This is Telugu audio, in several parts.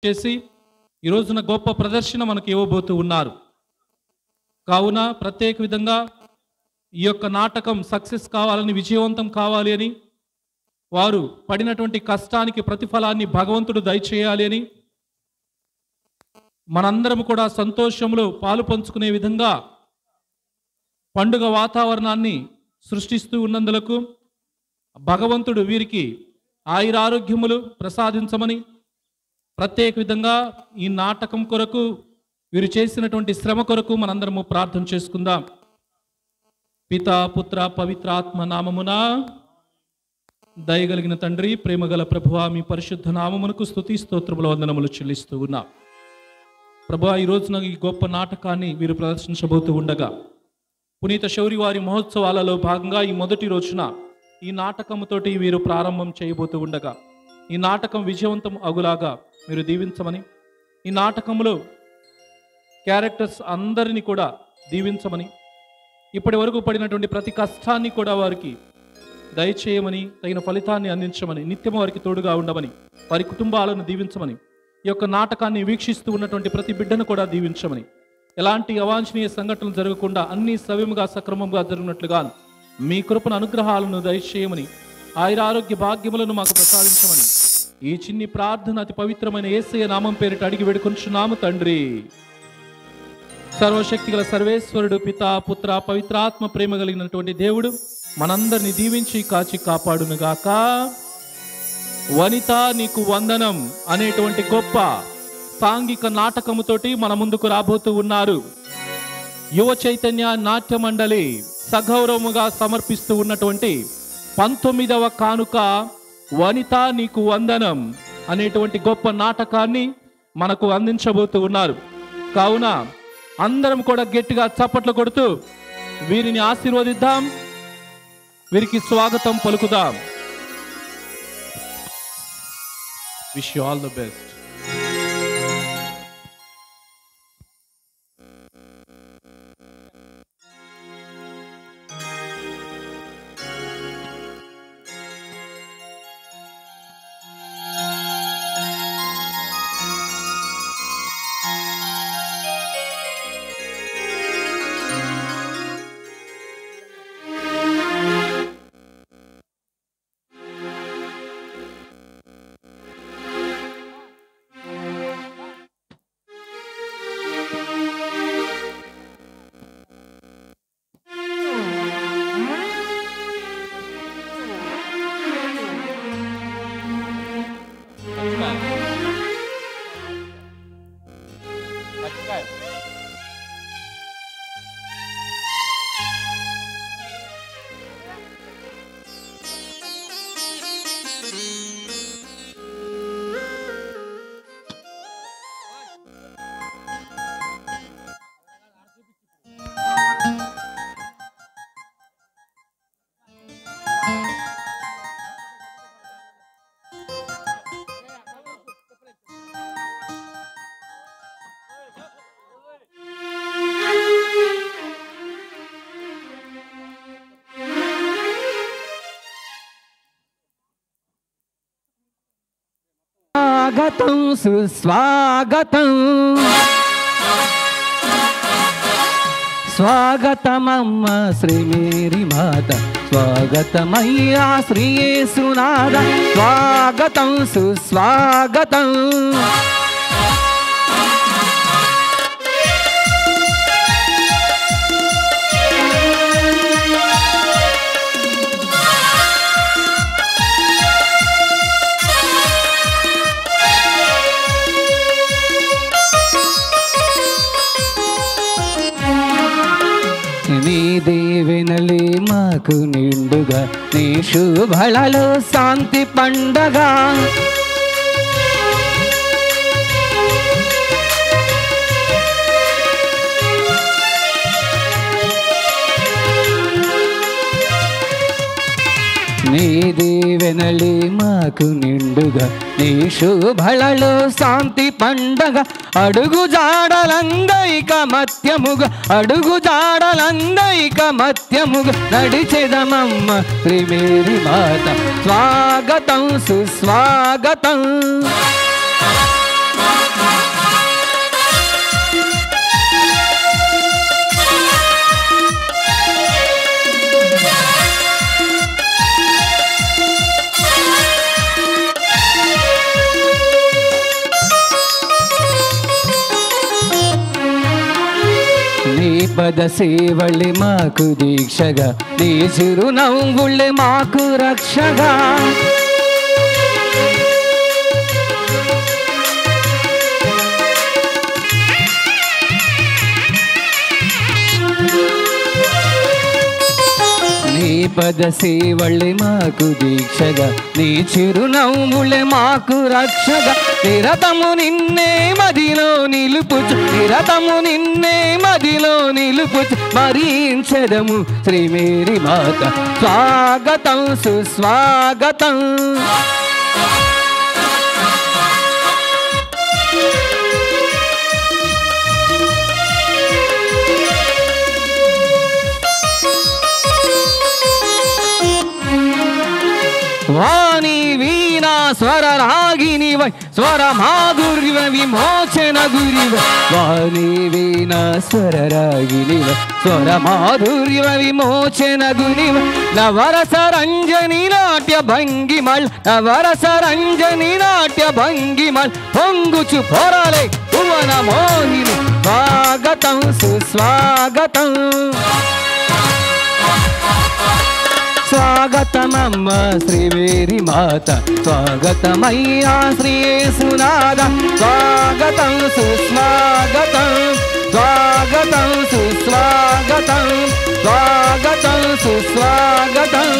చేసి ఈ రోజున గొప్ప ప్రదర్శన మనకు ఇవ్వబోతూ ఉన్నారు. కావున ప్రత్యేక విధంగా ఈ యొక్క నాటకం సక్సెస్ కావాలని, విజయవంతం కావాలి అని, వారు పడినటువంటి కష్టానికి ప్రతిఫలాన్ని భగవంతుడు దయచేయాలి అని, మనందరం కూడా సంతోషంలో పాలు పంచుకునే విధంగా పండుగ వాతావరణాన్ని సృష్టిస్తూ ఉన్నందులకు భగవంతుడు వీరికి ఆయురారోగ్యములు ప్రసాదించమని, ప్రత్యేక విధంగా ఈ నాటకం కొరకు వీరు చేసినటువంటి శ్రమ కొరకు మనందరము ప్రార్థన చేసుకుందాం. పితా పుత్ర పవిత్రాత్మ నామమున. దయగలిగిన తండ్రి, ప్రేమగల ప్రభువా, మీ పరిశుద్ధ నామమునకు స్తుతి స్తోత్రముల వందనములు చెల్లిస్తూ ఉన్నా. ప్రభువా, ఈ రోజున ఈ గొప్ప నాటకాన్ని వీరు ప్రదర్శించబోతూ ఉండగా, పునీత శౌరి వారి మహోత్సవాలలో భాగంగా ఈ మొదటి రోజున ఈ నాటకముతోటి వీరు ప్రారంభం చేయబోతూ ఉండగా, ఈ నాటకం విజయవంతం అగులాగా మీరు దీవించమని, ఈ నాటకంలో క్యారెక్టర్స్ అందరినీ కూడా దీవించమని, ఇప్పటి వరకు పడినటువంటి ప్రతి కష్టాన్ని కూడా వారికి దయచేయమని, తగిన ఫలితాన్ని అందించమని, నిత్యము వారికి తోడుగా ఉండమని, వారి కుటుంబాలను దీవించమని, ఈ యొక్క నాటకాన్ని వీక్షిస్తూ ఉన్నటువంటి ప్రతి బిడ్డను కూడా దీవించమని, ఎలాంటి అవాంఛనీయ సంఘటనలు జరగకుండా అన్ని సవ్యముగా సక్రమంగా జరిగినట్లుగా మీ కృపను అనుగ్రహాలను దయచేయమని, ఆయురారోగ్య భాగ్యములను మాకు ప్రసాదించమని ఈ చిన్ని ప్రార్థన అతి పవిత్రమైన యేసయ్య నామం పేరిట అడిగి వేడుకొంచున్నాము తండ్రి. సర్వశక్తిగల సర్వేశ్వరుడు, పితా పుత్ర పవిత్రాత్మ ప్రేమ కలిగినటువంటి దేవుడు మనందరినీ దీవించి కాచి కాపాడునుగాక. వనిత నీకు వందనం అనేటువంటి గొప్ప సాంఘిక నాటకముతోటి మన ముందుకు రాబోతూ ఉన్నారు. యువ చైతన్య నాట్య మండలి సగౌరవముగా సమర్పిస్తూ ఉన్నటువంటి 19వ కానుక వనిత నీకు వందనం అనేటువంటి గొప్ప నాటకాన్ని మనకు అందించబోతూ ఉన్నారు. కావున అందరం కూడా గట్టిగా చప్పట్లు కొడుతూ వీరిని ఆశీర్వదిద్దాం, వీరికి స్వాగతం పలుకుదాం. Wish you all the best. స్వాగతం సుస్వాగతం, స్వాగతమమ్మ శ్రీ మేరీ మాత, స్వాగతమయ్యా శ్రీ యేసునాథ, స్వాగతం సుస్వాగతం. నీ దీవెనలే మాకు నిండుగా, నీ శుభలలో శాంతి పండగ. నీ దీవెనలే మాకు నిండుగా, నీ శుభలలో శాంతి పండగ. అడుగు జాడలందైక మత్యముగా, అడుగు జాడలందైక మత్యముగా నడిచెదమమ్మ శ్రీ మేరీ మాత, స్వాగతం సుస్వాగతం. పద సేవళ్ళే మాకు దీక్షగా, నీ చిరునవ్వుళ్ళే మాకు రక్షగా. నీ పద సేవళ్ళే మాకు దీక్షగా, నీ చిరునవ్వులే మాకు రక్షగా. నిరతము నిన్నే మదిలో నిలుపుచు, నిరతము నిన్నే మదిలో నిలుపుచు మరించెదము శ్రీ మేరీ మాత. స్వాగతం సుస్వాగతం. వాణి వీణా స్వర రాగినివై, స్వర మాధుర్య విమోచన గురివై. వాణి వీణా స్వర రాగినివై, స్వర మాధుర్య విమోచన గురివై. నవరస రంజని నాట్య భంగిమల్, నవరస రంజని నాట్య భంగిమల్ పొంగుచు పొరలే భువన మోహిని. స్వాగతం సుస్వాగతం. స్వాగతమమ్మ శ్రీ మేరీ మాత, స్వాగతమయ్యా శ్రీ యేసునాథ. స్వాగతం సుస్వాగతం, స్వాగతం సుస్వాగతం, స్వాగతం సుస్వాగతం.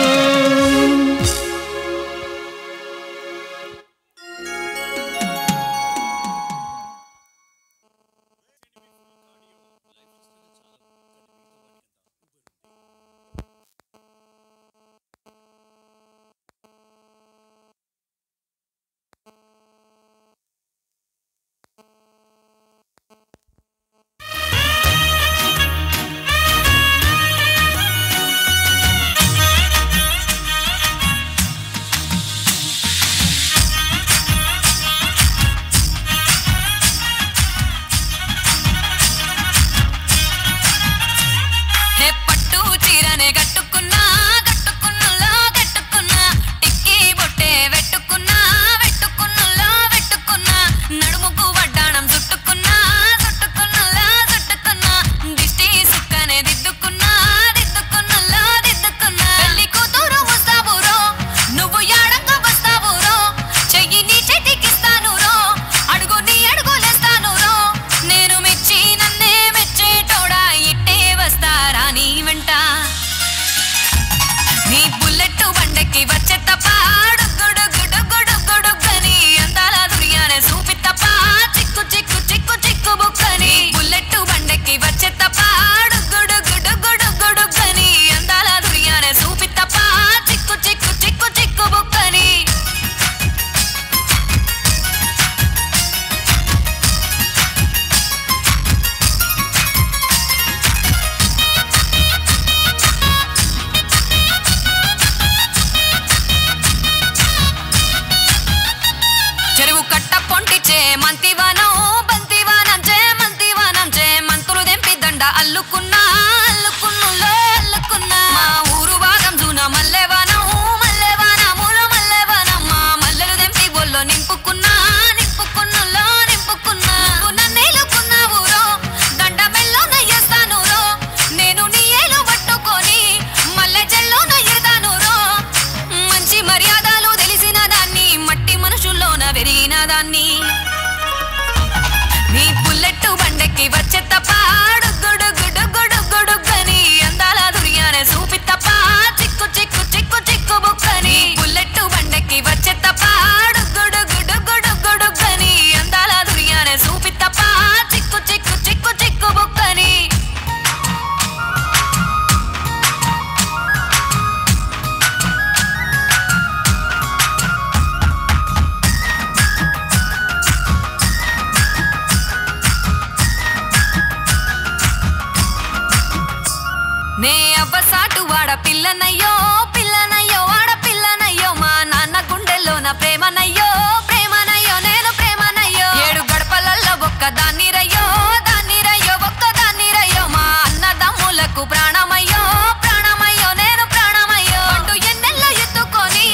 పిల్లనయ్యో పిల్లనయ్యో వాడ పిల్లనయ్యో మా నాన్న గుండెల్లోన ప్రేమనయ్యో ప్రేమనయ్యో నేను ప్రేమనయ్యో ఏడు గడపలల్లో ఒక్కదాన్ని రయ్యో దాన్ని రయ్యో ఒక్కదాన్ని రయ్యో మా అన్నదమ్ములకు ప్రాణమయ్యో ప్రాణమయ్యో నేను ప్రాణమయ్యో అంటూ ఎన్నెల్లో ఎత్తుకొని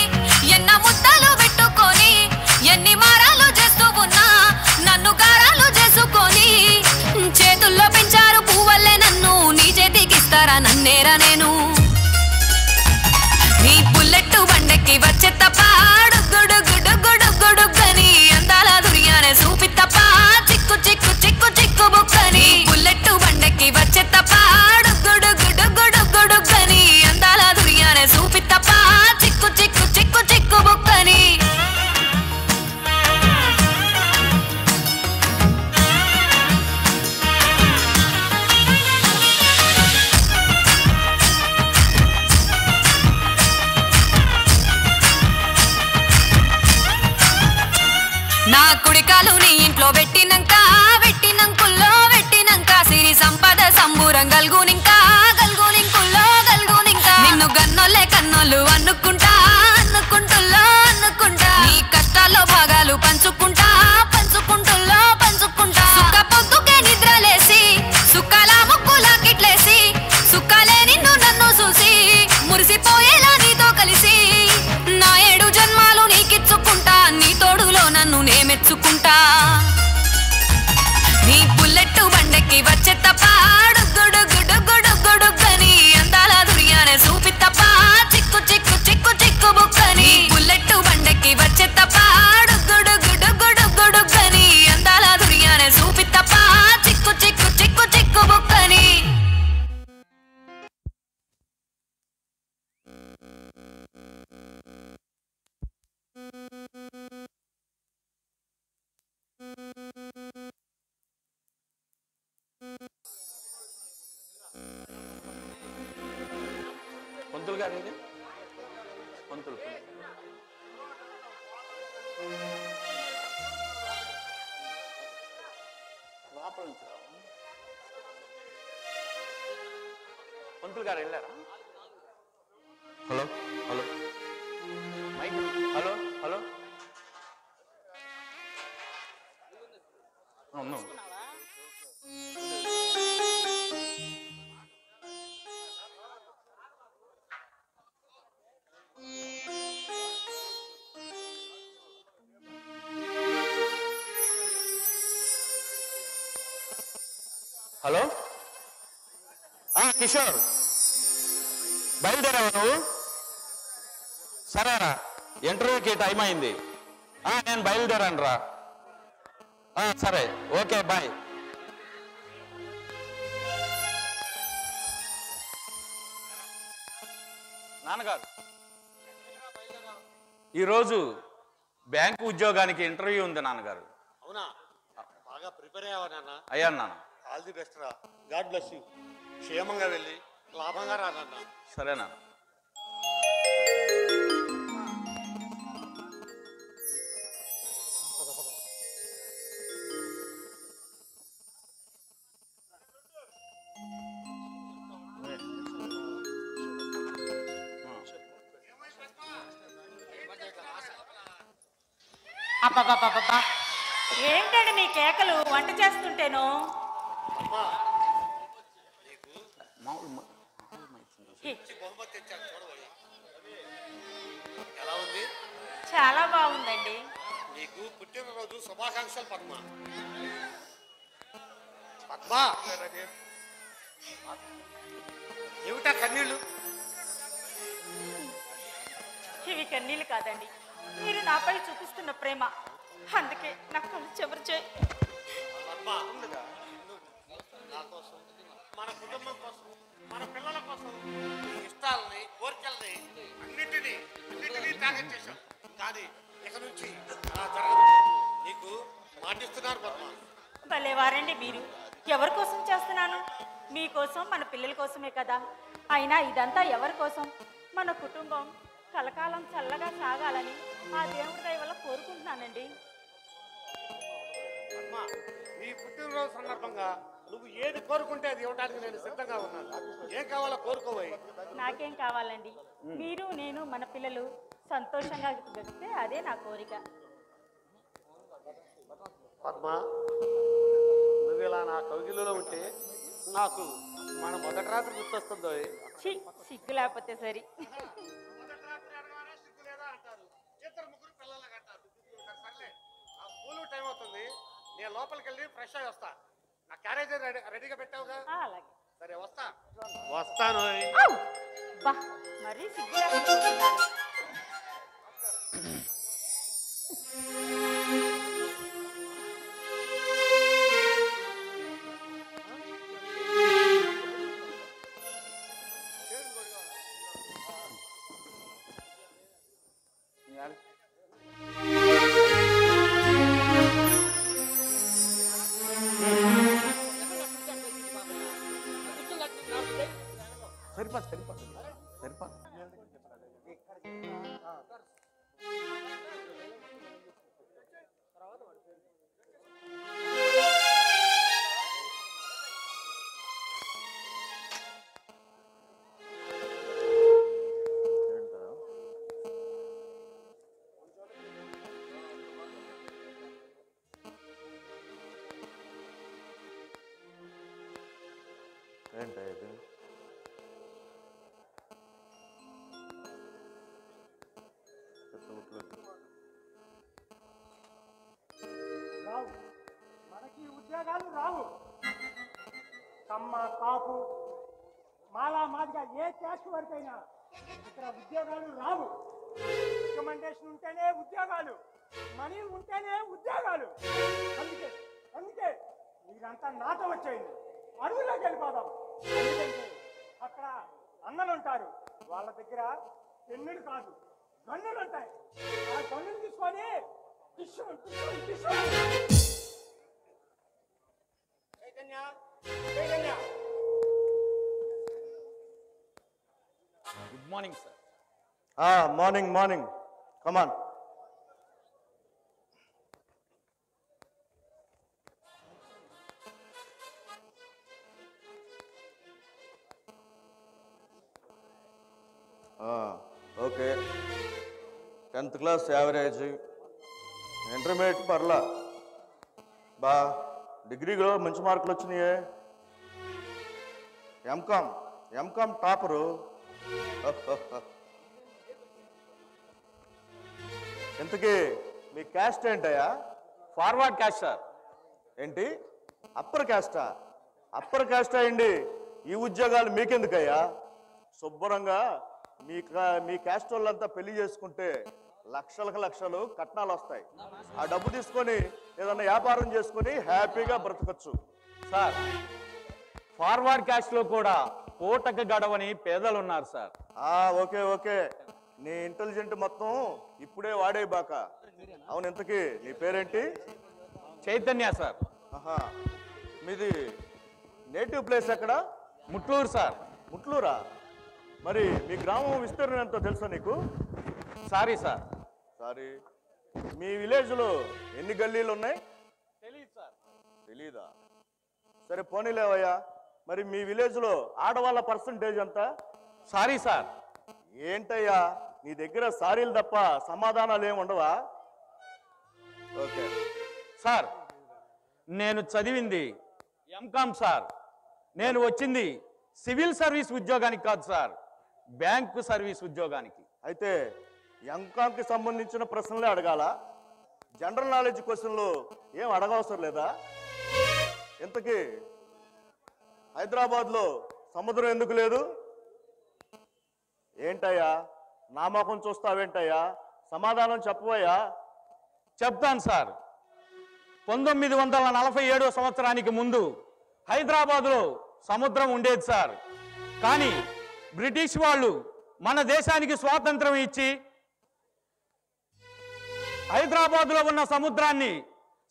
ఎన్న ముద్దలు పెట్టుకొని ఎన్ని మారాలు చేస్తూ ఉన్నా నన్ను గారాలు చేసుకొని చేతుల్లో పెంచారు పువ్వల్లే నన్ను దున్నేరా నేను నీ బుల్లెట్ బండెక్కి వచ్చే తప్ప గుడుగుడుగుడుగుడుగని అందాల దుర్యానే చూపి తప్ప చిక్కు చిక్కు చిక్కు చిక్కు బుక్కని బుల్లెట్ బండెక్కి వచ్చే తప్ప గుడుగుడుగుడుగుడుగని అందాల దుర్యానే చూపి తప్ప చిక్కు చిక్కు చిక్కు చిక్కు బుక్కని నా కుడికాలు నీ ఇంట్లో పెట్టినంకుల్లో పెట్టినంక సిరి సంపద సంబూరం గల్గునింకా నిన్ను గన్నోళ్ళే కన్నోళ్ళు అనుకుంటా నీ కష్టాల్లో భాగాలు పంచుకుంటా సుక్క పొద్దుకే నిద్రలేసి సుక్కల ముక్కులా కిట్లేసి సుక్కలే నిన్ను నన్ను చూసి మురిసిపోయేలా నీతో కలిసి నా 7 జన్మాలు నీకిచ్చుకుంటా నీ తోడులో నన్ను నే మెచ్చుకుంటా నీ బుల్లెట్ బండెక్కి వచ్చే తప్ప గుడుగుడుగుడుగుడుగని అందాల దుర్యానే చూపి తప్ప చిక్కు చిక్కు చిక్కు చిక్కు బుక్కని బుల్లెట్ బండెక్కి వచ్చే తప్ప గుడుగుడుగుడుగుడుగని అందాల దుర్యానే చూపి తప్ప చిక్కు చిక్కు చిక్కు చిక్కు బుక్కని పంతులు గారు ఇది పంతులు లోపల నుంచి రావు పంతులు గారు వెళ్ళారా hello hello mike hello hello ఉన్నాం హలో కిషోర్ బయలుదేరావా నువ్వు సరేరా ఇంటర్వ్యూకి టైం అయింది నేను బయలుదేరాను రా సరే ఓకే బాయ్ నాన్నగారు ఈరోజు బ్యాంకు ఉద్యోగానికి ఇంటర్వ్యూ ఉంది నాన్నగారు అవునా బాగా ప్రిపేర్ అయ్యావా నాన్న అయ్యాను నాన్న ఆల్ ది బెస్ట్ రా గాడ్ బ్లెస్ యూ క్షేమంగా వెళ్ళి లాభంగా రా నాన్న సరేనా అబ్బబ్బబ్బబ్బా ఏంటండి మీ కేకలు వంట చేస్తుంటేనో ఎలా ఉంది చాలా బాగుందండి నీకు పుట్టినరోజు శుభాకాంక్షలు పద్మ పద్మ ఏమిటా కన్నీళ్ళు ఇవి కన్నీళ్ళు కాదండి మీరు నాపై చూపిస్తున్న ప్రేమ అందుకే నా కళ్ళు చెమర్చాయి పద్మ నా కోసం మన కుటుంబం కోసం మన పిల్లల కోసం ఇష్టాలని కోరికల్ని అన్నిటినీ త్యాగం చేశాం కానీ ఇక నుంచి అలా జరగదు నీకు మాటిస్తున్నారు పద్మ భలేవారండి మీరు ఎవరి కోసం చేస్తున్నాను మీకోసం మన పిల్లల కోసమే కదా అయినా ఇదంతా ఎవరి కోసం మన కుటుంబం కలకాలం చల్లగా సాగాలని ఆ దేవుడి దయ వల్ల కోరుకుంటున్నానండి పద్మ నీ పుట్టినరోజు సందర్భంగా నువ్వు ఏది కోరుకుంటే అది ఇవ్వడానికి నేను సిద్ధంగా ఉన్నాను ఏం కావాలో కోరుకోవాలి నాకేం కావాలండి మీరు నేను మన పిల్లలు సంతోషంగా గడిపితే అదే నా కోరిక పద్మ నువ్వు ఇలా నా కౌగిలిలో ఉంటే నాకు మన మొదటి రాత్రి గుర్తొస్తుందో సిగ్గు లేకపోతే సరి స్కూల్ టైం అవుతుంది నేను లోపలికి వెళ్ళి ఫ్రెష్ అయ్యి వస్తా నా క్యారేజ్ రెడీగా పెట్టావుగా అలాగే సరే వస్తాను. బా మరీ సిగ్గు లేకపోతున్నారు. సరిపా ఏంటా ఇది? రావు, మనకి ఉద్యోగాలు రావు. కమ్మ కాపు మాలా మాదిగా ఏ క్యాస్ట్ వరకైనా ఇక్కడ ఉద్యోగాలు రావు. రికమెండేషన్ ఉంటేనే ఉద్యోగాలు, మనీ ఉంటేనే ఉద్యోగాలు. అందుకే అందుకే మీరంతా నాతో వచ్చేయండి, అడవుల్లోకి వెళ్ళిపోదాం. ఎందుకంటే అక్కడ అన్నలు ఉంటారు, వాళ్ళ దగ్గర పెన్నులు కాదు గన్నులు ఉంటాయి. ఆ గన్నులు తీసుకొని tissue Chaitanya Chaitanya. Good morning sir. Morning come on. Okay, 10th class average, intermediate పర్లా బా, డిగ్రీలో మంచి మార్కులు వచ్చినాయే. MCom topper. ఇంతకీ మీ క్యాస్ట్ ఏంటయ్యా? Forward caste sir. ఏంటి అప్పర్ క్యాస్టా? అప్పర్ క్యాస్ట్ అయ్యండి ఈ ఉద్యోగాలు మీకెందుకయ్యా? శుభ్రంగా మీ క్యాస్ట్ వాళ్ళంతా పెళ్లి చేసుకుంటే లక్షలు కట్నాలు వస్తాయి. ఆ డబ్బు తీసుకొని ఏదన్నా వ్యాపారం చేసుకొని హ్యాపీగా బ్రతకచ్చు. సార్, ఫార్వర్డ్ క్యాస్ట్ లో కూడా పూటకు గడవని పేదలు ఉన్నారు సార్. ఓకే, నీ ఇంటెలిజెంట్ మొత్తం ఇప్పుడే వాడే బాక. అవును, ఇంతకీ నీ పేరేంటి? చైతన్య సార్. మీది నేటివ్ ప్లేస్ ఎక్కడ? ముట్లూరు సార్. ముట్లూరా? మరి మీ గ్రామం విస్తీర్ణం ఎంతో తెలుసా నీకు? Sorry sir. సారీ. మీ విలేజ్లో ఎన్ని గల్లీలు ఉన్నాయి? తెలీదు సార్. తెలీదా? సరే పోనీలేవయ్యా, మరి మీ విలేజ్లో ఆడవాళ్ళ పర్సంటేజ్ ఎంత? Sorry sir. ఏంటయ్యా నీ దగ్గర సారీలు తప్ప సమాధానాలు ఏమి ఉండవా? ఓకే సార్, నేను చదివింది ఎంకామ్ సార్. నేను వచ్చింది సివిల్ సర్వీస్ ఉద్యోగానికి కాదు సార్, బ్యాంకు సర్వీస్ ఉద్యోగానికి. అయితే ఎంకామ్కి సంబంధించిన ప్రశ్నలే అడగాల? జనరల్ నాలెడ్జ్ క్వశ్చన్లు ఏం అడగవసరం లేదా? ఇంతకీ హైదరాబాద్లో సముద్రం ఎందుకు లేదు? ఏంటయ్యా నా ముఖం చూస్తావేంటయ్యా? సమాధానం చెప్పవయ్యా. చెప్తాను సార్. 1947 సంవత్సరానికి ముందు హైదరాబాదులో సముద్రం ఉండేది సార్. కానీ బ్రిటిష్ వాళ్ళు మన దేశానికి స్వాతంత్రం ఇచ్చి హైదరాబాదులో ఉన్న సముద్రాన్ని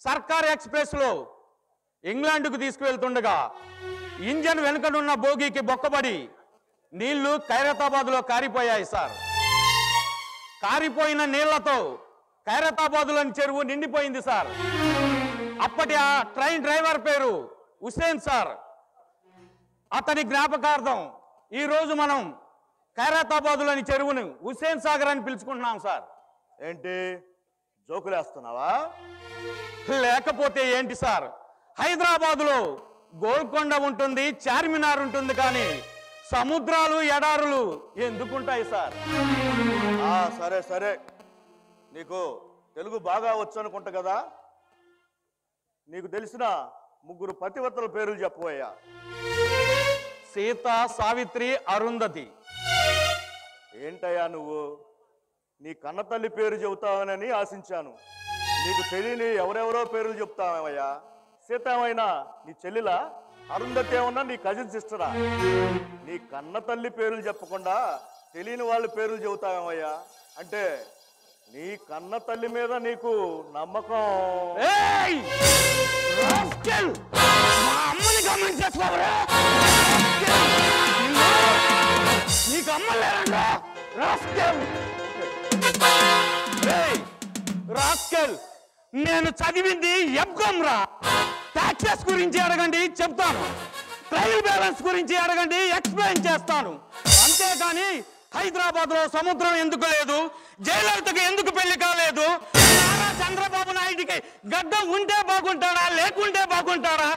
సర్కార్ ఎక్స్ప్రెస్లో ఇంగ్లాండ్కు తీసుకువెళ్తుండగా ఇంజన్ వెనుకనున్న బోగీకి బొక్కబడి నీళ్లు ఖైరతాబాద్లో కారిపోయాయి సార్. కారిపోయిన నీళ్లతో ఖైరతాబాదులోని చెరువు నిండిపోయింది సార్. అప్పటి ఆ ట్రైన్ డ్రైవర్ పేరు హుస్సేన్ సార్. అతని జ్ఞాపకార్థం ఈరోజు మనం ఖైరతాబాదులోని చెరువును హుస్సేన్ సాగర్ అని పిలుచుకుంటున్నాం సార్. ఏంటి జోకులేస్తున్నావా? లేకపోతే ఏంటి సార్, హైదరాబాదులో గోల్కొండ ఉంటుంది, చార్మినార్ ఉంటుంది, కానీ సముద్రాలు ఎడారులు ఎందుకుంటాయి సార్? సరే సరే, నీకు తెలుగు బాగా వచ్చు అనుకుంటా కదా. నీకు తెలిసిన 3 పతివ్రతల పేర్లు చెప్పవయ్యా. సీత, సావిత్రి, అరుంధతి. ఏంటయ్యా నువ్వు? నీ కన్న తల్లి పేరు చెబుతావనని ఆశించాను. నీకు తెలియని ఎవరెవరో పేర్లు చెప్తామేమయ్యా? సీత ఏమైనా నీ చెల్లిలా? అరుంధతి ఏమన్నా నీ కజిన్ సిస్టరా? నీ కన్న తల్లి పేర్లు చెప్పకుండా తెలియని వాళ్ళ పేర్లు చెబుతామేమయ్యా? అంటే నీ కన్న తల్లి మీద నీకు నమ్మకం? ఏయ్! రాస్కెల్! మా అమ్మని గమనించేస్తావురా? నీకు అమ్మ లేరండా? రాస్కెల్! ఏయ్! రాస్కెల్! నేను చదివింది ఎంకామ్ రా. ట్యాక్సెస్ గురించి అడగండి చెప్తాను. ట్రయల్ బ్యాలెన్స్ గురించి అడగండి ఎక్స్ప్లెయిన్ చేస్తాను. అంతేకాని హైదరాబాద్ లో సముద్రం ఎందుకు లేదు, జయలలితకు ఎందుకు పెళ్లి కాలేదు, నారా చంద్రబాబు నాయుడికి గడ్డ ఉంటే బాగుంటాడా లేకుంటే బాగుంటాడా,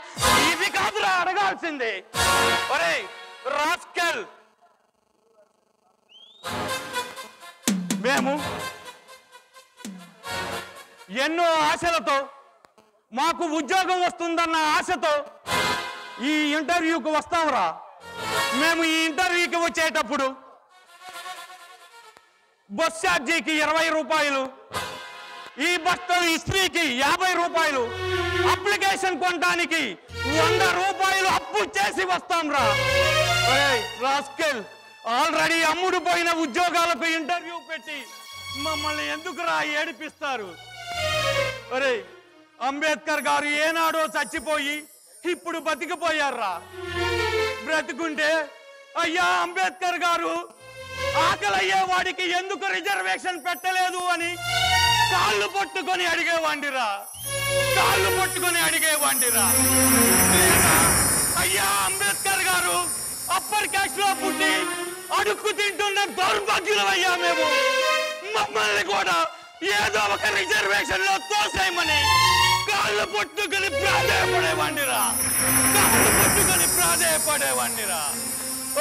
ఇది కాదురా అడగాల్సింది. ఒరేయ్ రాస్కెల్, మేము ఎన్నో ఆశలతో, మాకు ఉద్యోగం వస్తుందన్న ఆశతో ఈ ఇంటర్వ్యూకి వస్తాంరా. మేము ఈ ఇంటర్వ్యూకి వచ్చేటప్పుడు బస్ ఛార్జీకి 20 రూపాయలు, ఈ బస్సు ఇస్త్రీకి 50 రూపాయలు, అప్లికేషన్ కొనడానికి 100 రూపాయలు అప్పు చేసి వస్తాం రా. రాస్కెల్, ఆల్రెడీ అమ్ముడు పోయిన ఉద్యోగాలకు ఇంటర్వ్యూ పెట్టి మమ్మల్ని ఎందుకురా ఏడిపిస్తారు? ఒరే, అంబేద్కర్ గారు ఏనాడో చచ్చిపోయి ఇప్పుడు బతికిపోయారా. బ్రతికుంటే అయ్యా అంబేద్కర్ గారు ఆకలయ్యే వాడికి ఎందుకు రిజర్వేషన్ పెట్టలేదు అని కాళ్ళు పట్టుకొని అడిగేవాడిరా. కాళ్ళు పట్టుకొని అడిగేవాడిరా. అయ్యా అంబేద్కర్ గారు అప్పర్ క్యాస్ట్ లో పుట్టి అడుక్కు తింటున్న దౌర్భాగ్యులం అయ్యా మేము. మమ్మల్ని కూడా ఏదో ఒక రిజర్వేషన్ లో తోసేయమని కాళ్ళు పట్టుకొని ప్రాధేయపడేవాడిరా. కాళ్ళు పట్టుకొని ప్రాధేయపడేవాడిరా.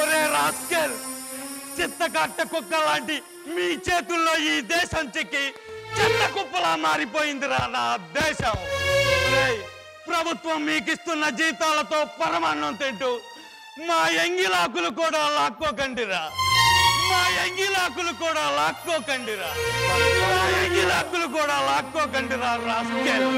ఒరే రాస్కెల్, చిత్తకట్ట కుక్క లాంటి మీ చేతుల్లో ఈ దేశం చిక్కి చెత్త కుప్పలా మారిపోయిందిరా నా దేశం. ప్రభుత్వం మీకిస్తున్న జీతాలతో పరమాన్నం తింటూ మా ఎంగిలాకులు కూడా లాక్కోకండిరా. మా ఎంగిలాకులు కూడా లాక్కోకండిరా. మా ఎంగిలాకులు కూడా లాక్కోకండిరా రాస్కెల్.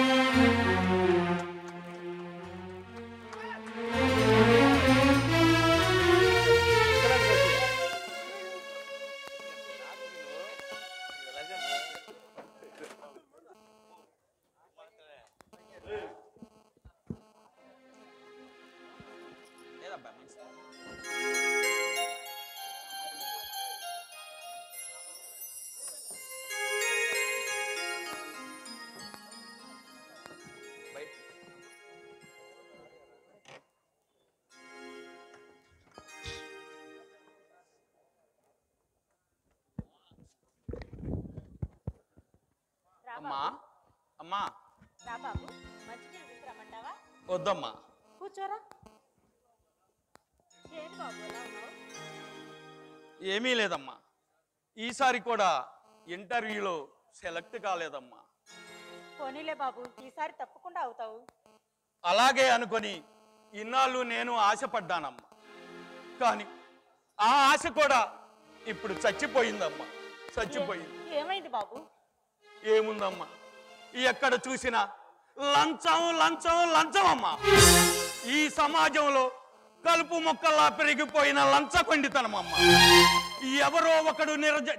అమ్మా అమ్మా, రా బాబు, మంచినీళ్ళు తీసుకురమ్మంటావా? వద్దమ్మా. కూర్చోరా. ఏంటి బాబు ఎలా ఉన్నావు? ఏమీ లేదమ్మా, ఈసారి కూడా ఇంటర్వ్యూలో సెలెక్ట్ కాలేదమ్మా. పోనీలే బాబు, ఈసారి తప్పకుండా అవుతావు. అలాగే అనుకొని ఇన్నాళ్ళు నేను ఆశపడ్డానమ్మా. కానీ ఆ ఆశ కూడా ఇప్పుడు చచ్చిపోయిందమ్మా. చచ్చిపోయింది. ఏమైంది బాబు? ఏముందమ్మా, ఎక్కడ చూసినా లంచం లంచం లంచం అమ్మా. ఈ సమాజంలో కలుపు మొక్కల్లా పెరిగిపోయిన లంచకొండితనమమ్మా. ఎవరో ఒకడు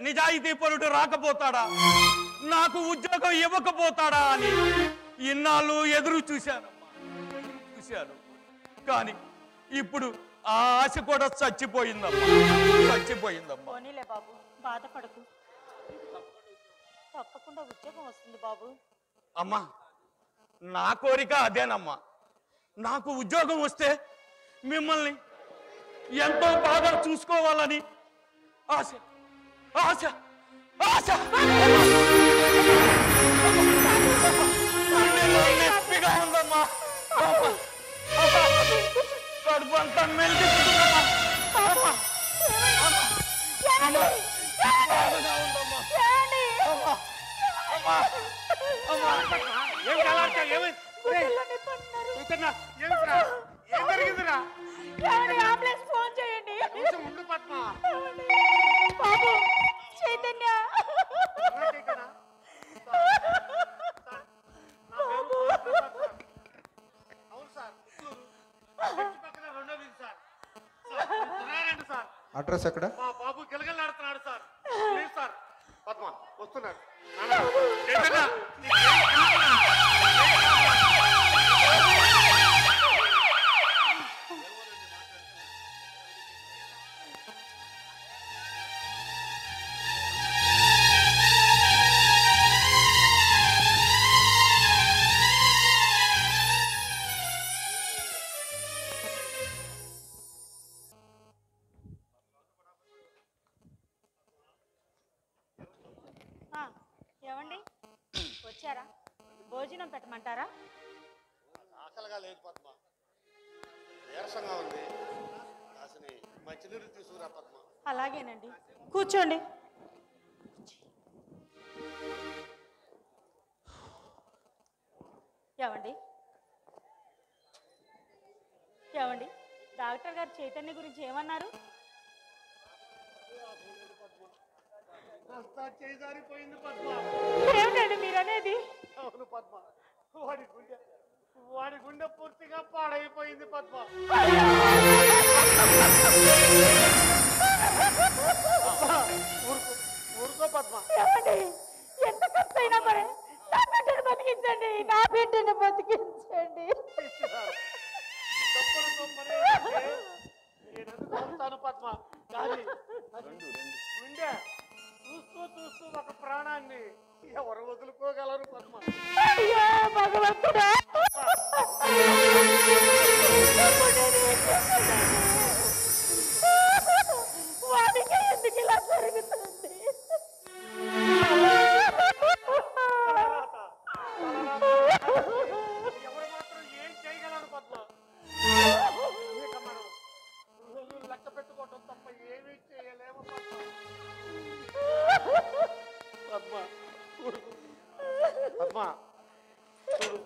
నిజాయితీ పరుడు రాకపోతాడా, నాకు ఉద్యోగం ఇవ్వకపోతాడా అని ఇన్నాళ్ళు ఎదురు చూశానమ్మా. చూశాను. కానీ ఇప్పుడు ఆ ఆశ కూడా చచ్చిపోయిందమ్మా. చచ్చిపోయిందమ్మా. పోనీలే బాబు, బాధపడకు. తప్పకుండా ఉద్యోగం వస్తుంది బాబు. అమ్మా, నా కోరిక అదేనమ్మా. నాకు ఉద్యోగం వస్తే మిమ్మల్ని ఎంతో బాగా చూసుకోవాలని ఆశ ఆశ ఆశ. నొప్పిగా ఉందమ్మా. కడుపు అంతా మెలిగిపోతుందమ్మా. ఏం జరిగిందిరా? అంబులెన్స్ ఫోన్ చేయండి. కొంచెం ఉండు పద్మ. బాబు చైతన్య ఉన్నట్టే కదా? సార్, నా పేరు ప్రసాద్ సార్. అవును సార్, పుత్తూరు. చర్చి పక్కన రెండో వీధి సార్. సార్, రండి సార్. అడ్రస్ ఎక్కడ? మా బాబు గిలగలాడుతున్నాడు సార్. Please sir. పద్మ వస్తున్నాడు. నాన్న, చైతన్య, నీకేం కాదురా? ఏమండి వచ్చారా? భోజనం పెట్టమంటారా? ఆకలిగా లేదు పద్మ, నీరసంగా ఉంది. కాసిని మంచినీరు తీసుకురా పద్మ. అలాగేనండి, కూర్చోండి. ఏమండి ఏమండి డాక్టర్ గారు చైతన్య గురించి ఏమన్నారు? అంతా చేజారిపోయింది పద్మ. ఏమిటండి మీరు అనేది? అవును పద్మ, వాడి గుండె పూర్తిగా పాడైపోయింది పద్మ. ఊరుకో పద్మ. ఏమండి ఎంత ఖర్చు అయినా మరి నా బిడ్డను బతికించండి, నా బిడ్డను బతికించండి. తప్పులతో పని అయితే నేను ఎందుకు అవుతాను పద్మ? కానీ గుండె చూస్తూ చూస్తూ ఒక ప్రాణాన్ని ఎవరు వదులుకోగలరు పద్మ? అయ్యో భగవంతుడా, వాడికి ఎందుకు ఇలా జరుగుతుంది? ఎవరు మాత్రం ఏం చేయగలరు పద్మ? ఇక మనం రోజులు లెక్క పెట్టుకోవటం తప్ప ఏమీ చేయలేము పద్మ. పద్మ చూడు,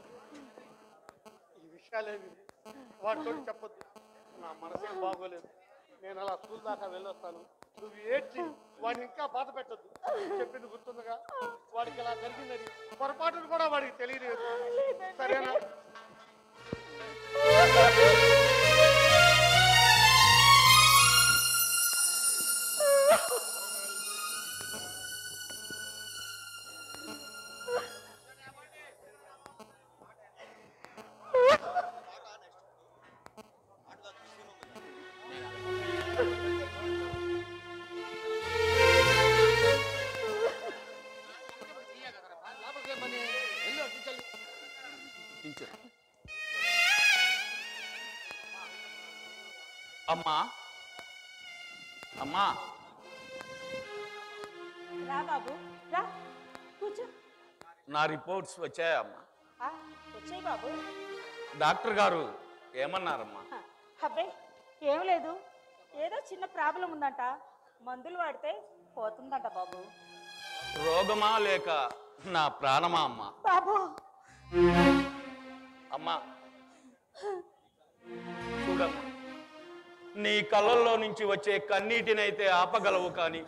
ఈ విషయాలేవి వాడితో చెప్పొద్దు. నా మనసుకి బాగోలేదు. నేను అలా స్కూల్ దాకా వెళ్ళొస్తాను. నువ్వు ఏడ్చి వాడిని ఇంకా బాధ పెట్టద్దు. చెప్పింది గుర్తుందిగా? వాడికి అలా జరిగిందని పొరపాటును కూడా వాడికి తెలియలేదు. సరేనా? అమ్మా అమ్మా రా బాబు రా, కూర్చో. నా రిపోర్ట్స్ వచ్చాయమ్మా. వచ్చాయి బాబు. డాక్టర్ గారు ఏమన్నారమ్మా? అబ్బాయి ఏం లేదు, ఏదో చిన్న ప్రాబ్లం ఉందంట, మందులు వాడితే పోతుందంట బాబు. రోగమా లేక నా ప్రాణమా అమ్మా? బాబు అమ్మా చూడమ్మా, నీ కళ్ళల్లో నుంచి వచ్చే కన్నీటినైతే ఆపగలవు, కానీ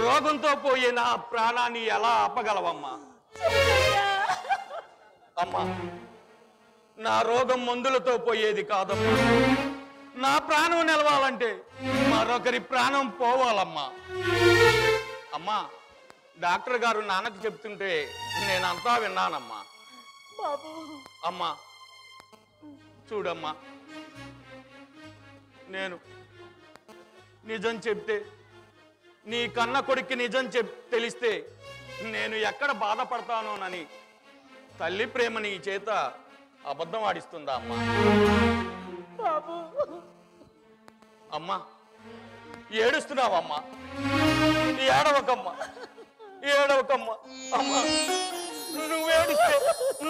రోగంతో పోయే నా ప్రాణాన్ని ఎలా ఆపగలవమ్మా? అమ్మా, నా రోగం మందులతో పోయేది కాదమ్మా. నా ప్రాణం నిలవాలంటే మరొకరి ప్రాణం పోవాలమ్మా. అమ్మా, డాక్టర్ గారు నాన్నకు చెప్తుంటే నేనంతా విన్నానమ్మా. బాబు అమ్మా చూడమ్మా, నేను నిజం చెప్తే, నీ కన్న కొడుక్కి నిజం తెలిస్తే నేను ఎక్కడ బాధపడతానోనని తల్లి ప్రేమ నీ చేత అబద్ధం ఆడిస్తుందా అమ్మా? బాబు అమ్మా ఏడుస్తున్నావమ్మా? ఏడవకమ్మా, ఏడవకమ్మా. అమ్మా నువ్వు ఏడిస్తే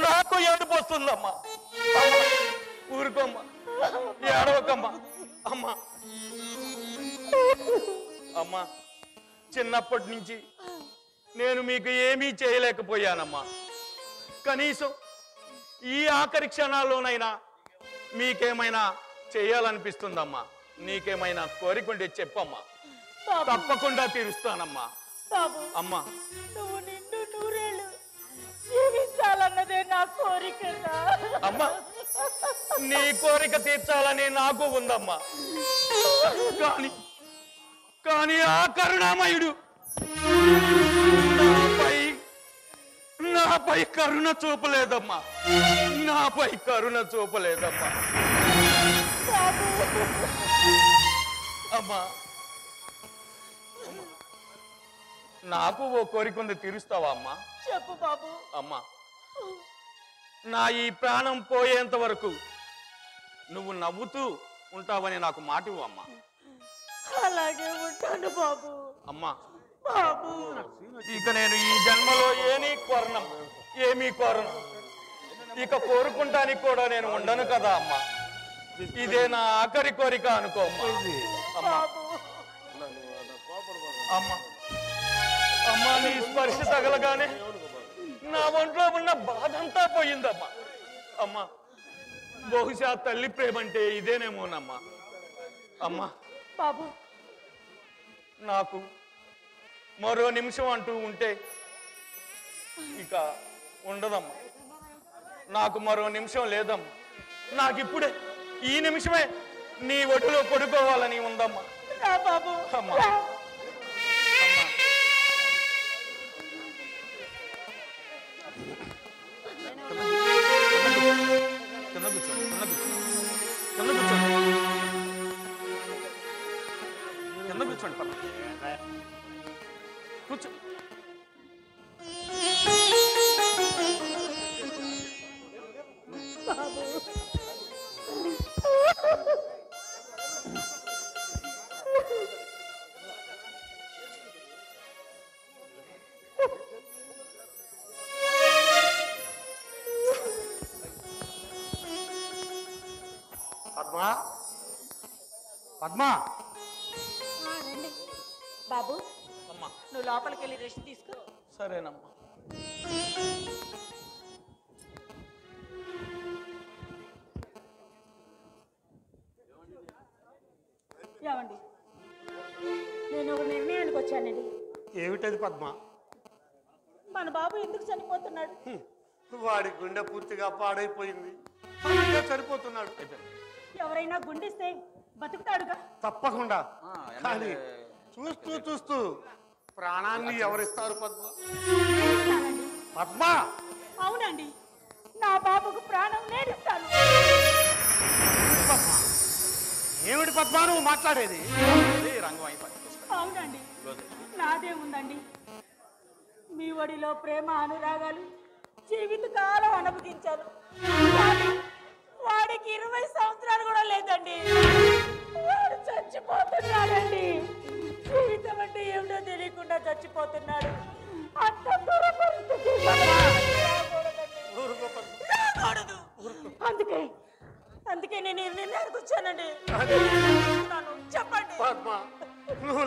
నాకు ఏడుపు వస్తుందమ్మా. ఊరుకోమ్మా, ఏడవకమ్మా. అమ్మా అమ్మా, చిన్నప్పటి నుంచి నేను మీకు ఏమీ చేయలేకపోయానమ్మా. కనీసం ఈ ఆఖరి క్షణాల్లోనైనా మీకేమైనా చేయాలనిపిస్తుందమ్మా. నీకేమైనా కోరికుంటే చెప్పమ్మా, బాబు తప్పకుండా తీరుస్తానమ్మా. బాబు అమ్మా నువ్వు నిండు నూరేళ్ళు జీవించాలన్నదే నా కోరికరా. అమ్మా నీ కోరిక తీర్చాలని నాకు ఉందమ్మా. కానీ ఆ కరుణామయుడు నాపై కరుణ చూపలేదమ్మా. నాపై కరుణ చూపలేదమ్మా. అమ్మా నాకు ఓ కోరిక ఉంది, తీరుస్తావా అమ్మా? చెప్పు బాబు. అమ్మా నా ఈ ప్రాణం పోయేంత వరకు నువ్వు నవ్వుతూ ఉంటావని నాకు మాట ఇవ్వు అమ్మా. అలాగే ఉంటాను బాబు. అమ్మా బాబు ఇక నేను ఈ జన్మలో ఏమీ కోరను. ఇక కోరుకుంటానికి కూడా నేను ఉండను కదా అమ్మా. ఇదే నా ఆఖరి కోరిక అనుకో అమ్మా. అమ్మా అమ్మా అమ్మా నీ స్పర్శ తగలగానే నా ఒంట్లో ఉన్న బాధంతా పోయిందమ్మా. అమ్మా బహుశా తల్లి ప్రేమంటే ఇదేనేమోనమ్మా. అమ్మా బాబు నాకు మరో నిమిషం అంటూ ఉంటే ఇక ఉండదమ్మా. నాకు మరో నిమిషం లేదమ్మా. నాకిప్పుడే ఈ నిమిషమే నీ ఒడిలో పడుకోవాలని ఉందమ్మా. బాబు అమ్మా అమ్మా కింద కూర్చోండి, కింద కూర్చోండి పద కూర్చో. పద్మా పద్మా రండి బాబు. అమ్మా నువ్వు లోపలికి వెళ్ళి రెస్ట్ తీసుకో. సరేనమ్మా. ఏమండి నేను ఒక నిర్ణయానికి వచ్చానండి. ఏమిటది పద్మ? మన బాబు ఎందుకు చనిపోతున్నాడు? వాడి గుండె పూర్తిగా పాడైపోయింది, అందుకే చనిపోతున్నాడు. ఎవరైనా గుండెస్తే బతుకుతాడుగా. తప్పకుండా. కానీ చూస్తూ చూస్తూ ప్రాణాన్ని ఎవరిస్తారు పద్మ? పద్మ అవునండి, నా బాబుకు ప్రాణం నేనిస్తాను. ఏమిటి పద్మ నువ్వు మాట్లాడేది? అవునండి, నాదే ఉందండి. మీ ఒడిలో ప్రేమ అనురాగాలు జీవితకాలం అనుభవించాను. వాడికి 20 సంవత్సరాలు కూడా లేదండి. వాడు చచ్చిపోతున్నాడండి. జీవితం అంటే ఏమిటో తెలియకుండా చచ్చిపోతున్నాడు. అంత దూర పరిస్థితి రాకూడదు. అందుకే నేను నిర్ణయానికి వచ్చానండి. చెప్పండి. పద్మ నువ్వు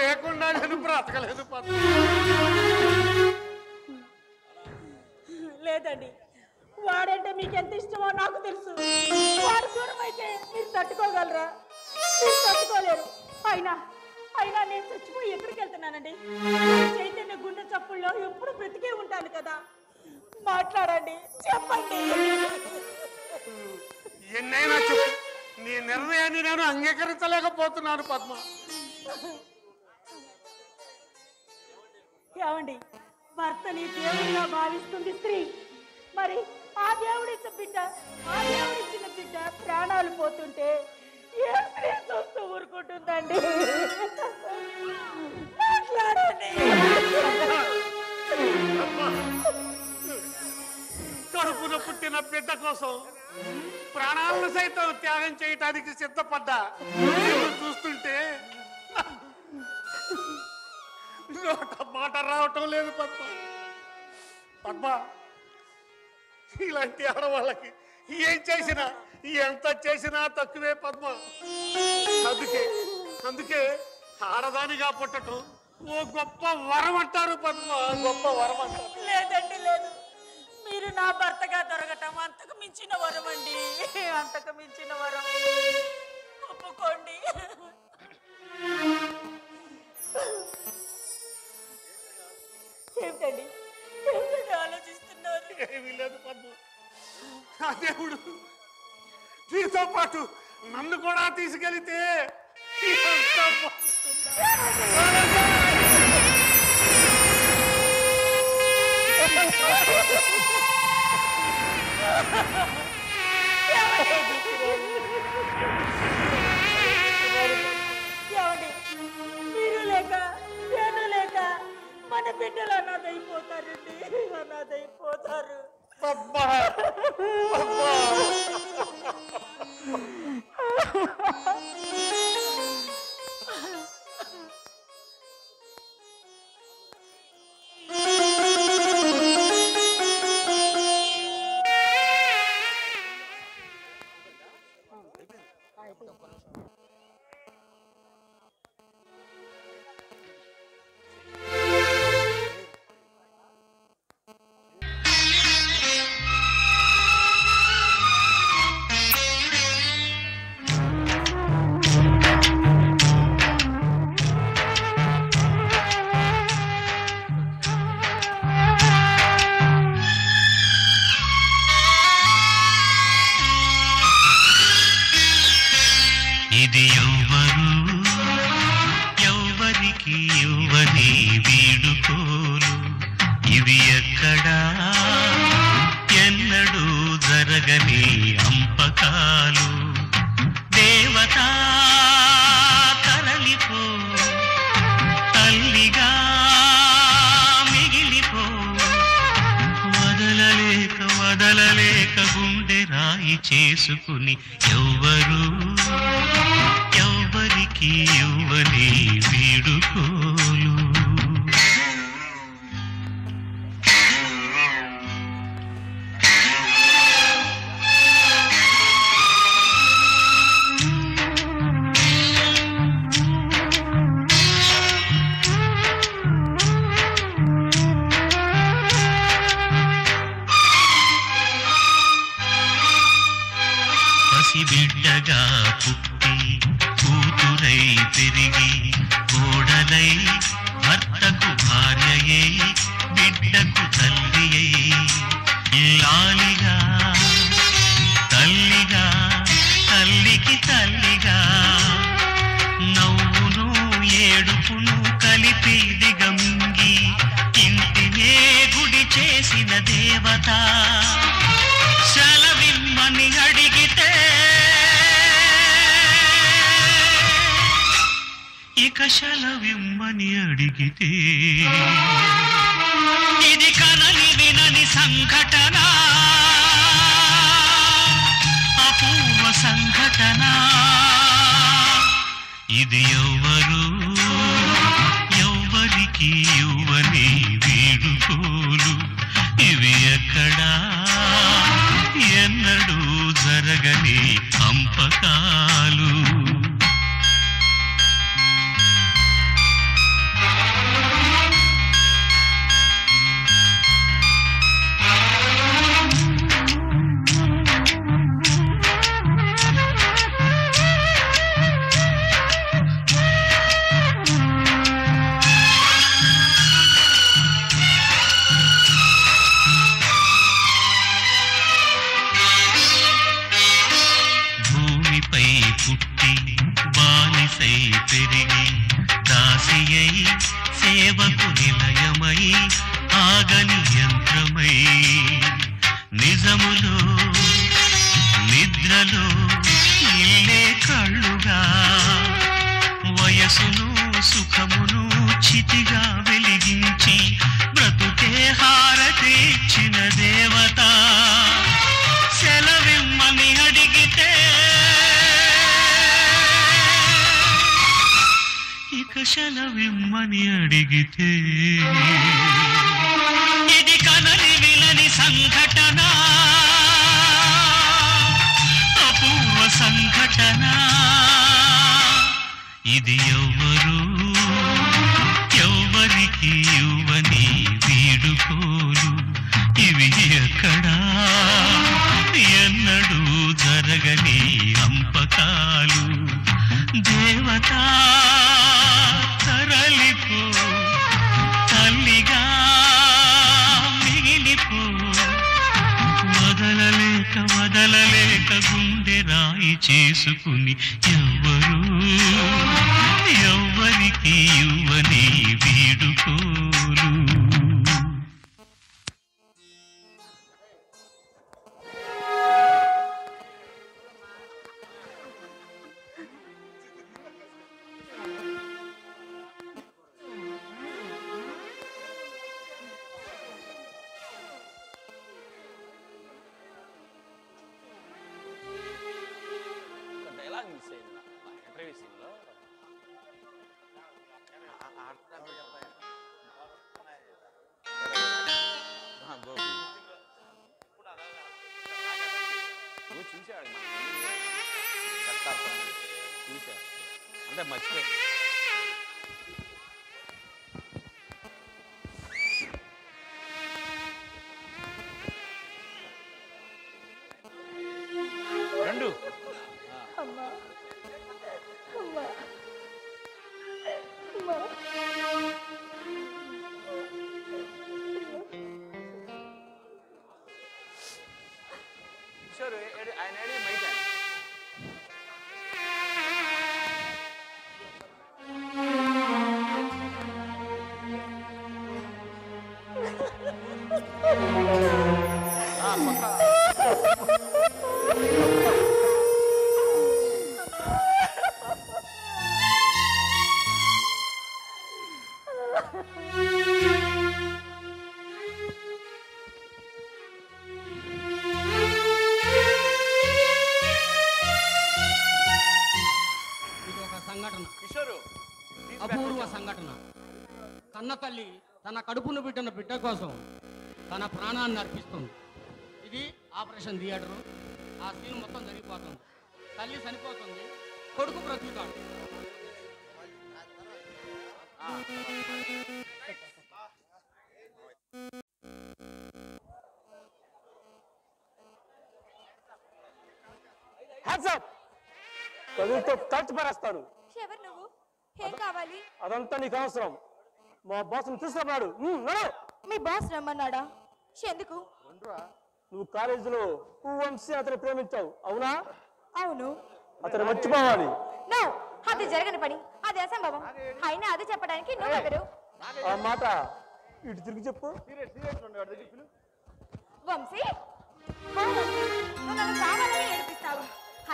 లేకుండా నేను బ్రతకలేదు పద్మ. లేదండి, వాడంటే మీకు ఎంత ఇష్టమో నాకు తెలుసు. వాడు దూరం అయితే మీరు తట్టుకోగలరా? మీరు తట్టుకోలేరు. అయినా నేను చచ్చిపోయి ఎక్కడికి వెళ్తున్నానండి? చైతన్య గుండె చప్పుల్లో ఎప్పుడు బ్రతికే ఉంటాను కదా. మాట్లాడండి, చెప్పండి. ఎన్నైనా చెప్పు, నీ నిర్ణయాన్ని నేను అంగీకరించలేకపోతున్నాను పద్మ. ఏమండి, భర్తని దేవుడిగా భావిస్తుంది స్త్రీ. మరి ఆ దేవుడిచ్చిన బిడ్డ ప్రాణాలు పోతుంటే ఏ స్త్రీ చూస్తూ ఊరుకుంటుందండి? మాట్లాడండి. కడుపున పుట్టిన బిడ్డ కోసం ప్రాణాలను సైతం త్యాగం చేయటానికి సిద్ధపడ్డా చూస్తుంటే మాట రావటం లేదు పద్మ. పద్మ ఇలాంటి ఆడవాళ్ళకి ఏం చేసినా ఎంత చేసినా తక్కువే పద్మ. అందుకే ఆడదానిగా పుట్టటం ఓ గొప్ప వరం అంటారు పద్మ, గొప్ప వరం అంటారు. లేదండి, లేదు. మీరు నా భర్తగా దొరకటం అంతకు మించి మించిన వరం అండి, అంతకు మించిన వరం. ఒప్పుకోండి. ఏమిటండి ఆలోచిస్తున్నారు? ఏమీ లేదు పద్దు. ఆ దేవుడు నీతో పాటు నన్ను కూడా తీసుకెళితే ఎంత బాగుంటుందా? మీరు లేక నేను లేక మన బిడ్డలు అనాథైపోతారండి, అనాథైపోతారు. అబ్బా అబ్బా ఇది ఎవ్వరు ఎవ్వరికి ఇవ్వని వీడుకోలు, ఇవి ఎక్కడా ఎన్నడూ జరగని అంపకాలు. దేవతా తరలిపో, తల్లిగా మిగిలిపో, వదలలేక వదలలేక గుండె రాయి చేసుకుని ఎవ్వరు ఎవ్వరికి ఇవ్వని వీడుకోలు. పసిబిడ్డగా పుట్టి కూతురై పెరిగి కోడలై భర్తకు భార్యయై బిడ్డకు తల్లియై ఇల్లాలిగా తల్లిగా తల్లికి తల్లిగా నవ్వును ఏడుపును కలిపి దిగమింగి ఇంటినే గుడి చేసిన దేవత సెలవిమ్మని అడిగితే ఇక సెలవిమ్మని అడిగితే ఇది కనని వినని సంఘటన, అపూర్వ సంఘటన. ఇది ఎవ్వరు ఎవ్వరికి ఇవ్వని వీడుకోలు, ఇవి ఎక్కడా ఎన్నడూ జరగని అంపకాలు. పుట్టి బానిసై పెరిగి దాసియై సేవకు నిలయమై ఆగని యంత్రమై నిజములో నిద్రలో ఇల్లే కళ్ళుగా వయసును సుఖమును చితిగా వెలిగించి బ్రతుకే హారతి ఇచ్చిన దేవత సెలవిమ్మని అడిగితే ఇక సెలవిమ్మని అడిగితే ఇది కనని విలని సంఘటన, అపూర్వ సంఘటన. ఇది ఎవ్వరు ఎవ్వరికి ఇవ్వని వీడుకోలు, ఇవి ఎక్కడా గుండె రాయి చేసుకుని ఎవ్వరికి ఇవ్వని వీడుకోలు. అంటే మర్చిపోయి రెండు కిషోర్ ఆయన మైక్ అపూర్వ సంఘటన. కన్న తల్లి తన కడుపును బిడ్డన బిడ్డ కోసం తన ప్రాణాన్ని అర్పిస్తుంది. ఇది ఆపరేషన్ థియేటరు. ఆ సీన్ మొత్తం జరిగిపోతుంది. తల్లి చనిపోతుంది, కొడుకు బ్రతుకుతాడు. చదువుతో ఖర్చు పరేస్తాను. ఎవరు నువ్వు? ఏం కావాలి? అదంతా నీకు అవసరం. మా బాస్ని తీసుకున్నాడు. మీ బాస్ రమ్మన్నాడా? ఎందుకు? నువ్వు కాలేజీలో వంశీ అతను ప్రేమించావు, అవునా? అవును. అతను మర్చిపోవాలి. అది జరగని పని, అది అసంభవం. అయినా అది చెప్పడానికి నువ్వెవరు? ఆ మాట ఇటు తిరిగి చెప్పు. వంశీ, నువ్వు నన్ను కావాలని ఏడిపిస్తావు.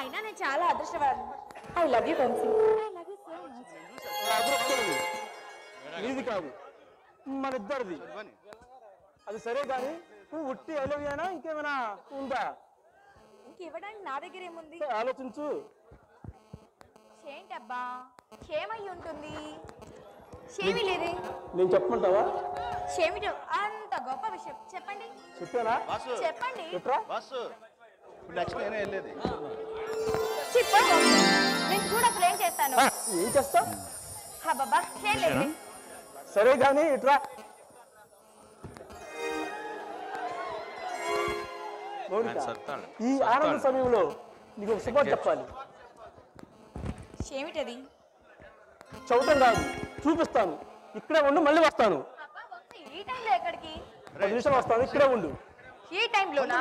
అయినా నేను చాలా అదృష్టవాడు. I love you Vamsi. I love you so much. నీది కాదు, మన ఇద్దరిది. అది సరే కానీ నువ్వు ఉట్టి ఐ లవ్ యూ అయినా ఇంకేమైనా ఉందా? ఇంకివ్వడానికి నా దగ్గర ఏముంది? ఆలోచించు. ఏంటబ్బా, ఏమై ఉంటుంది? ఏమీ లేదే. నేను చెప్పమంటావా? ఏమిటో అంత గొప్ప విషయం, చెప్పండి. చెప్పానా? చెప్పండి. చెప్పు, నేను చూడ అసలు ఏం చేస్తాను. ఏం చేస్తావు? బాబా ఏం లేదు. సరే కానీ ఇట్రా. ఈ ఆనంద సమయంలో నీకు ఒక శుభం చెప్పాలి. ఏమిటది? చౌటం కాదు, చూపిస్తాను. ఇక్కడే ఉండు, మళ్ళీ వస్తాను. ఈ టైంలో ఎక్కడికి? 10 నిమిషాలు వస్తాను, ఇక్కడే ఉండు. ఈ టైంలోనా?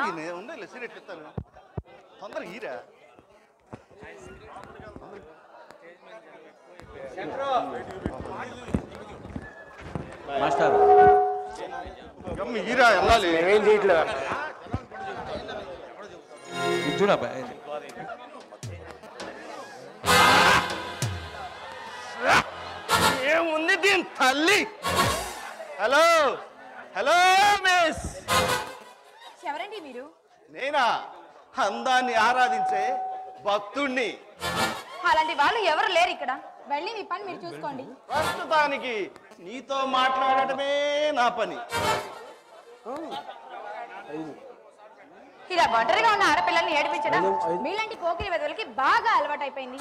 తొందరగా ఈరా. మాస్టర్ ఈరా వెళ్ళాలి. ఏం చేయట్లేదు. ఏముంది దీని తల్లి? Hello hello miss. ఎవరండి మీరు? నేనా, అందాన్ని ఆరాధించే భక్తుణ్ణి. అలాంటి వాళ్ళు ఎవరు లేరు ఇక్కడ. వెళ్ళి మీ పని మీరు చూసుకోండి. ప్రస్తుతానికి నీతో మాట్లాడటమే నా పని. ఇలా ఒంటరిగా ఉన్న ఆడపిల్లల్ని ఏడిపించడం మీలాంటి కోకిరి వెదవులకి బాగా అలవాటైపోయింది.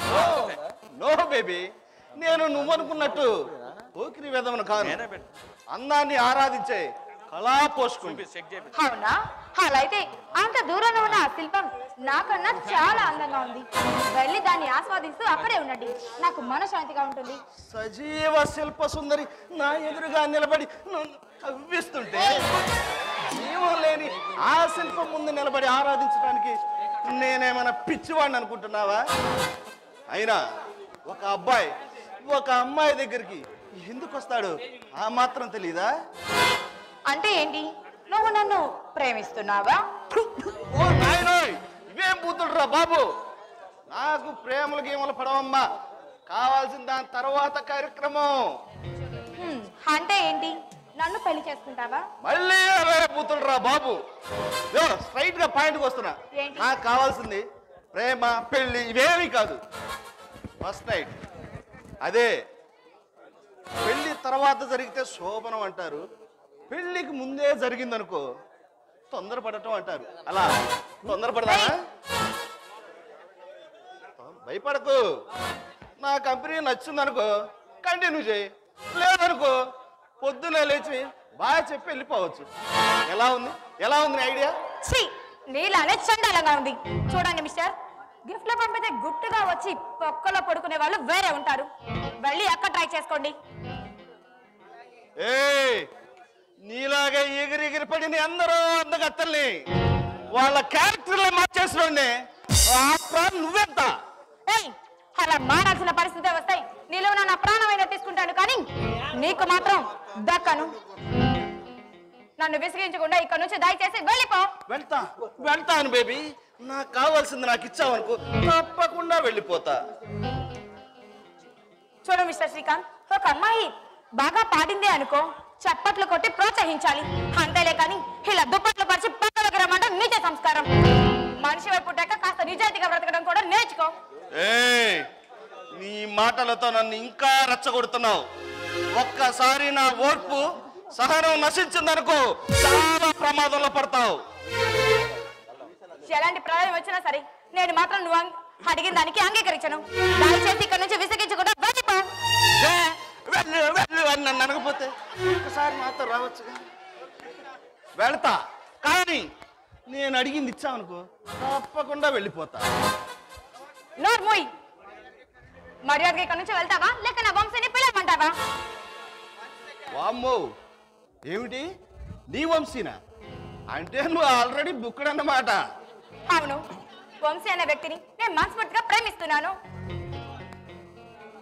నో బేబీ, నేను నువ్వనుకున్నట్టు పోకిరి వెదవను కాదు. అందాన్ని ఆరాధించే కళా పోషకుడు. అవునా? అలా అయితే అంత దూరంలో ఉన్న ఆ శిల్పం నాకన్నా చాలా అందంగా ఉంది. వెళ్ళి దాన్ని ఆస్వాదిస్తూ అక్కడే ఉండండి, నాకు మనశ్శాంతిగా ఉంటుంది. సజీవ శిల్ప సుందరి నా ఎదురుగా నిలబడి నన్ను కవ్విస్తుంటే జీవం లేని ఆ శిల్పం ముందు నిలబడి ఆరాధించడానికి నేనేమైనా పిచ్చివాడిని అనుకుంటున్నావా? అయినా ఒక అబ్బాయి ఒక అమ్మాయి దగ్గరికి ఎందుకు వస్తాడు ఆ మాత్రం తెలీదా? అంటే ఏంటి, నువ్వు నన్ను ప్రేమిస్తున్నావా? ఓ నాయనోయ్, ఇవేం బూతుడురా బాబు. నాకు ప్రేమలు గేమలు పడవమ్మా, కావాల్సిన దాని తర్వాత కార్యక్రమం. అంటే ఏంటి, నన్ను పెళ్లి చేసుకుంటావా? మళ్ళీ అవే బూతుడురా బాబు. స్ట్రైట్ గా పాయింట్కి వస్తున్నా. నాకు కావాల్సింది ప్రేమ పెళ్లి ఇవేమీ కాదు. ఫస్ట్ నైట్, అదే పెళ్లి తర్వాత జరిగితే శోభనం అంటారు, పెళ్లికి ముందే జరిగిందనుకో తొందరపడటం అంటారు. అలా తొందరపడదా? భయపడకు. నా కంపెనీ నచ్చిందనుకో కంటిన్యూ చేయి, లేదనుకో పొద్దునే లేచి బాగా చెప్పి వెళ్ళిపోవచ్చు. ఎలా ఉంది ఐడియా? నీలానే చండాలంగా ఉంది. చూడండి మిస్టర్, గిఫ్ట్ లో పంపితే గుట్టుగా వచ్చి పక్కలో పడుకునే వాళ్ళు వేరే ఉంటారు. వెళ్ళి అక్కడ ట్రై చేసుకోండి. నీలాగే ఎగిరి పడిన అందరూ అందగత్తల్ని వాళ్ళ క్యారెక్టర్లో మార్చేసినండి. నువ్వెంత అలా మారాల్సిన పరిస్థితి వస్తాయి. నీలో నా ప్రాణమైన తీసుకుంటాను, కానీ నీకు మాత్రం దక్కను. నన్ను విసిగించకుండా ఇక్కడ నుంచి దయచేసి వెళ్ళిపో. వెళ్తాను బేబీ. నాకు కావాల్సింది నాకు ఇచ్చావనుకో తప్పకుండా వెళ్ళిపోతా. చూడు మిస్టర్ శ్రీకాంత్, ఒక అమ్మాయి బాగా పాడిందే అనుకో చప్పట్లు కొట్టి ప్రోత్సహించాలి, అంతేలే కానీ ఇలా దుప్పట్లు పరిచి పక్కలోకి రమ్మంటే నీచ సంస్కారం. మనిషి వైపు పుట్టాక కాస్త నిజాయితీగా బ్రతకడం కూడా నేర్చుకో. నీ మాటలతో నన్ను ఇంకా రెచ్చగొడుతున్నావు. ఒక్కసారి నా ఓర్పు సహనం నశించిందనుకో చాలా ప్రమాదంలో పడతావు. ఎలాంటి ప్రమాదం వచ్చినా సరే నేను మాత్రం నువ్వు అడిగిన దానికి అంగీకరించను. దయచేసి ఇక్కడ నుంచి విసిగించకుండా వెళ్ళిపో. నన్ను అనకపోతే ఒక్కసారి మాతో రావచ్చుగా. వెళ్తా, కానీ నేను అడిగింది ఇచ్చావనుకో తప్పకుండా వెళ్ళిపోతా. నోర్మోయ్, మర్యాదగా ఇక్కడ నుంచి వెళ్తావా లేక నా వంశీని పిలవమంటావా? వామ్మో, ఏమిటి నీ వంశీనా? అంటే నువ్వు ఆల్రెడీ బుక్డ్ అన్నమాట. అవును, వంశీ అనే వ్యక్తిని నేను మనస్ఫూర్తిగా ప్రేమిస్తున్నాను.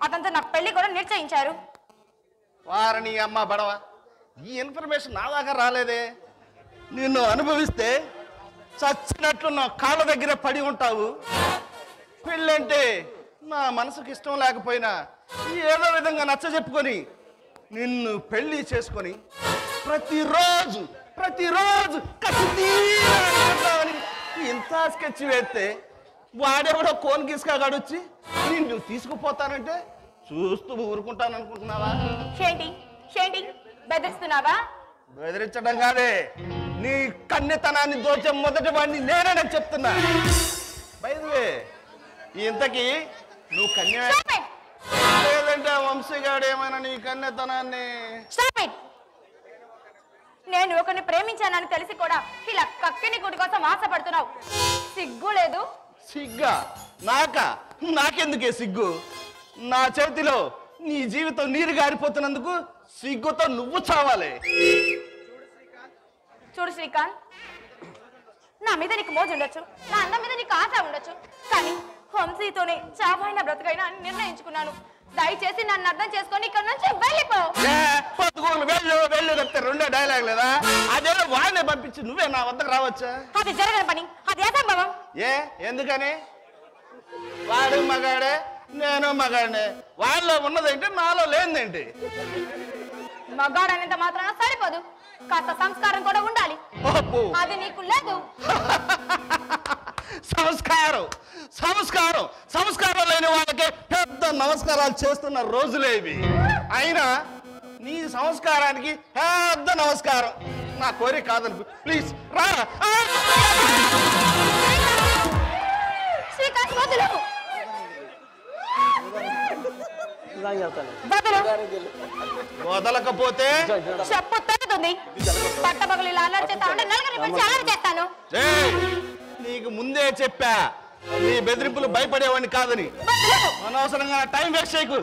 అతనితో నా పెళ్లి కూడా నిశ్చయించారు. వారని అమ్మ బడవ, ఈ ఇన్ఫర్మేషన్ నా దాకా రాలేదే. నిన్ను అనుభవిస్తే చచ్చినట్లు నా కాళ్ళ దగ్గర పడి ఉంటావు. పెళ్ళంటే నా మనసుకి ఇష్టం లేకపోయినా ఏదో విధంగా నచ్చ చెప్పుకొని నిన్ను పెళ్లి చేసుకొని ప్రతిరోజు కసితీరాని ఇంత స్కెచ్ వేస్తే వాడెవడో కోన్ గిస్కా గడొచ్చి నిన్ను తీసుకుపోతానంటే చూస్తూ ఊరుకుంటాను అనుకుంటున్నావా? ఏంటి బెదిరిస్తున్నావా? బెదిరించడం కాదే, నీ కన్నెతనాన్ని దోచే మొదటి వాడిని నేనే చెప్తున్నా. బై ది వే, ఇంతకీ నువ్వు కన్య లేదంటే వంశీగాడు ఏమైనా నీ కన్నెతనాన్ని? నేను ఒకరిని ప్రేమించానని తెలిసి కూడా ఇలా కక్కిని గుడి కోసం ఆశపడుతున్నావు. సిగ్గు లేదు? సిగ్గా? నాకెందుకే సిగ్గు? నా చేతిలో నీ జీవితం నీరు గారిపోతున్నందుకు సిగ్గుతో నువ్వు చావాలి. చూడు శ్రీకాంత్, నా మీద నీకు మోజు ఉండొచ్చు, నా అందం మీద నీకు ఆశ ఉండొచ్చు, కానీ వంశీతోనే చావైన బ్రతకైనా అని నిర్ణయించుకున్నాను. దయచేసి నన్ను అర్థం చేసుకొని ఇక్కడ నుంచి వెళ్ళిపో. వెళ్ళు చెప్తే రెండో డైలాగ్ లేదా? అదే వాడినే పంపించి నువ్వే నా వద్దకు రావచ్చా? అది జరగని పని, అది అసంభవం. ఎందుకని? వాడు మగాడే, నేను మగాడే. వాళ్ళలో ఉన్నదేంటి, నాలో లేనిదేంటి? మగాడనేంత మాత్రాన సరిపోదు, కాస్త సంస్కారం కూడా ఉండాలి. అది నీకు లేదు. సంస్కారం లేని వాళ్ళకే పెద్ద నమస్కారాలు చేస్తున్న రోజులే ఇవి. అయినా నీ సంస్కారానికి పెద్ద నమస్కారం. నా కోరిక కాదనుకు, ప్లీజ్ రా. వదలకపోతే చెప్పు తగ్గుతుంది. పట్టపగలు ఇలా అల్లరి చేస్తా ఉంటే నలుగురిని పిలిచి అల్లరి చేస్తాను. నీకు ముందే చెప్పా నీ బెదిరింపులు భయపడేవాడిని కాదని. అనవసరంగా టైం వేస్ట్ చేయకు.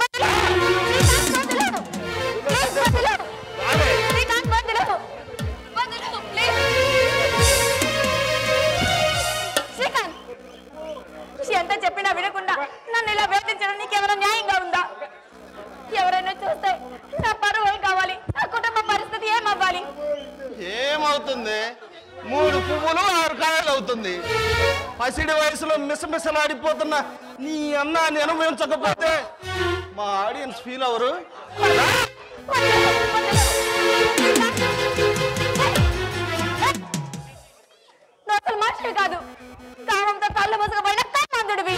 ఎంత చెప్పినా వినకుండా నన్ను ఇలా వేధించడం నీకెవరో న్యాయంగా ఉందా? ఎవరైనా చూస్తే నా పరువు ఏం కావాలి? నా కుటుంబ పరిస్థితి ఏమవ్వాలి? ఏమవుతుంది? 3 పువ్వులు 6 కాయలు అవుతుంది. పసిడి వయసులో మిసమిసలాడిపోతున్న నీ అన్నాన్ని అనుభవించకపోతే మా ఆడియన్స్ ఫీల్ అవరు. నువ్వు అసలు మనిషివి కాదు, కామంతో కళ్ళు మూసుకుపోయిన కమ్మందుడివి.